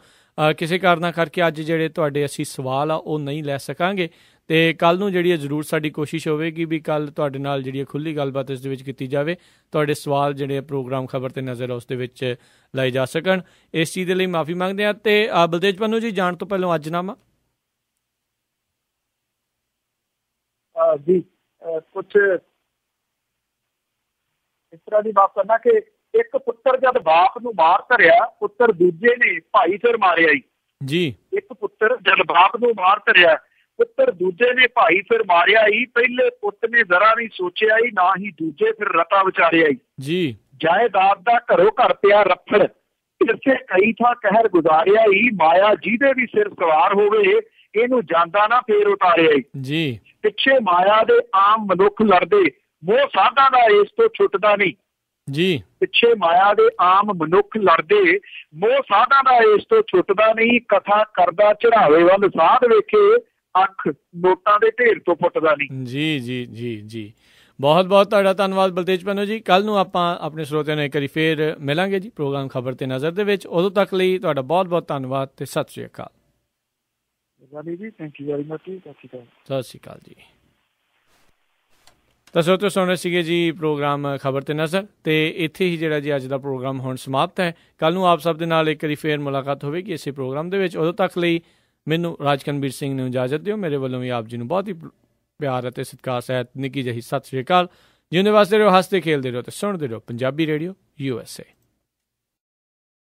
ਕਿਸੇ ਕਾਰਨਾਂ ਕਰਕੇ ਅੱਜ ਜਿਹੜੇ ਤੁਹਾਡੇ ਅਸੀਂ ਸਵਾਲ ਆ ਉਹ ਨਹੀਂ ਲੈ ਸਕਾਂਗੇ ਤੇ ਕੱਲ੍ਹ ਨੂੰ ਜਿਹੜੀ ਜ਼ਰੂਰ ਸਾਡੀ ਕੋਸ਼ਿਸ਼ ਹੋਵੇਗੀ ਵੀ ਕੱਲ੍ਹ ਤੁਹਾਡੇ ਨਾਲ ਜਿਹੜੀ ਖੁੱਲ੍ਹੀ ਗੱਲਬਾਤ ਇਸ ਦੇ ਵਿੱਚ ਕੀਤੀ ਜਾਵੇ, ਤੁਹਾਡੇ ਸਵਾਲ ਜਿਹੜੇ ਪ੍ਰੋਗਰਾਮ ਖਬਰ ਤੇ ਨਜ਼ਰ ਉਸ ਦੇ ਵਿੱਚ ਲਾਏ ਜਾ ਸਕਣ। ਇਸ ਚੀਜ਼ ਦੇ ਲਈ ਮਾਫੀ ਮੰਗਦੇ ਹਾਂ। ਤੇ ਬਲਤੇਜ ਪੰਨੂ ਜੀ ਜਾਣ ਤੋਂ ਪਹਿਲਾਂ ਅੱਜਨਾਮਾ ਜੀ ਕੁਛ ਇਸ ਤਰ੍ਹਾਂ ਦੀ ਬਾਤ ਕਰਨਾ ਕਿ ਇੱਕ ਪੁੱਤਰ ਜਦ ਬਾਪ ਨੂੰ ਮਾਰ ਧਰਿਆ, ਪੁੱਤਰ ਦੂਜੇ ਨੇ ਭਾਈ ਫਿਰ ਮਾਰਿਆ ਜੀ। ਇੱਕ ਪੁੱਤਰ ਜਦ ਬਾਪ ਨੂੰ ਮਾਰ ਧਰਿਆ, ਪੁੱਤਰ ਦੂਜੇ ਨੇ ਭਾਈ ਫਿਰ ਮਾਰਿਆ ਪਹਿਲੇ ਪੁੱਤ ਨੇ ਜ਼ਰਾ ਨਹੀਂ ਸੋਚਿਆ ਨਾ ਹੀ ਦੂਜੇ ਫਿਰ ਰਤਾ ਵਿਚਾਰਿਆ ਜੀ। ਜਾਇਦਾਦ ਦਾ ਘਰੋਂ ਘਰ ਪਿਆ ਰੱਫੜ, ਇਸੇ ਕਈ ਥਾਂ ਕਹਿਰ ਗੁਜ਼ਾਰਿਆ ਮਾਇਆ ਜਿਹਦੇ ਵੀ ਸਿਰ ਸਵਾਰ ਹੋਵੇ ਇਹਨੂੰ ਜਾਂਦਾ ਨਾ ਫੇਰ ਉਤਾਰਿਆ ਜੀ। ਪਿੱਛੇ ਮਾਇਆ ਦੇ ਆਮ ਮਨੁੱਖ ਲੜਦੇ, ਮੋਹ ਸਾਧਾਂ ਦਾ ਇਸ ਤੋਂ ਛੁੱਟਦਾ ਨਹੀਂ ਜੀ। ਪਿੱਛੇ ਮਾਇਆ ਦੇ ਆਮ ਮਨੁੱਖ ਲੜਦੇ, ਮੋਹ ਸਾਧਾਂ ਦਾ ਇਸ ਤੋਂ ਛੁੱਟਦਾ ਨਹੀਂ। ਕਥਾ ਕਰਦਾ ਚੜਾਵੇ ਵੱਲ ਸਾਧ ਵੇਖੇ, ਅੱਖ ਨੋਟਾਂ ਦੇ ਢੇਰ ਤੋਂ ਪੁੱਟਦਾ ਨਹੀਂ। ਜੀ ਜੀ ਜੀ ਜੀ, ਬਹੁਤ ਬਹੁਤ ਤੁਹਾਡਾ ਧੰਨਵਾਦ ਬਲਤੇਜ ਪੰਨੂ ਜੀ। ਕੱਲ੍ਹ ਨੂੰ ਆਪਾਂ ਆਪਣੇ ਸਰੋਤਿਆਂ ਨੂੰ ਇੱਕ ਵਾਰੀ ਫੇਰ ਮਿਲਾਂਗੇ ਜੀ ਪ੍ਰੋਗਰਾਮ ਖਬਰ ਤੇ ਨਜ਼ਰ ਦੇ ਵਿੱਚ। ਉਦੋਂ ਤੱਕ ਲਈ ਤੁਹਾਡਾ ਬਹੁਤ ਬਹੁਤ ਧੰਨਵਾਦ ਤੇ ਸਤਿ ਸ਼੍ਰੀ ਅਕਾਲ। Thank you very much. ਸਤਿ ਸ਼੍ਰੀ ਅਕਾਲ ਜੀ। ਤਾਂ ਸਰੋਤਿਓ ਸੁਣ ਰਹੇ ਸੀਗੇ ਜੀ ਪ੍ਰੋਗਰਾਮ ਖਬਰ ਤੇ ਨਜ਼ਰ, ਤੇ ਇੱਥੇ ਹੀ ਜਿਹੜਾ ਜੀ ਅੱਜ ਦਾ ਪ੍ਰੋਗਰਾਮ ਹੁਣ ਸਮਾਪਤ ਹੈ। ਕੱਲ੍ਹ ਨੂੰ ਆਪ ਸਭ ਦੇ ਨਾਲ ਇੱਕ ਵਾਰੀ ਫੇਰ ਮੁਲਾਕਾਤ ਹੋਵੇਗੀ ਇਸੇ ਪ੍ਰੋਗਰਾਮ ਦੇ ਵਿੱਚ। ਉਦੋਂ ਤੱਕ ਲਈ ਮੈਨੂੰ ਰਾਜਕਨਵੀਰ ਸਿੰਘ ਨੂੰ ਇਜਾਜ਼ਤ ਦਿਓ। ਮੇਰੇ ਵੱਲੋਂ ਵੀ ਆਪ ਜੀ ਨੂੰ ਬਹੁਤ ਹੀ ਪਿਆਰ ਅਤੇ ਸਤਿਕਾਰ ਸਹਿਤ ਨਿੱਕੀ ਜਿਹੀ ਸਤਿ ਸ਼੍ਰੀ ਅਕਾਲ। ਜਿਉਂਦੇ ਵਾਸਤੇ ਰਹੋ, ਹੱਸਦੇ ਖੇਲਦੇ ਰਹੋ ਤੇ ਸੁਣਦੇ ਰਹੋ ਪੰਜਾਬੀ ਰੇਡੀਓ USA।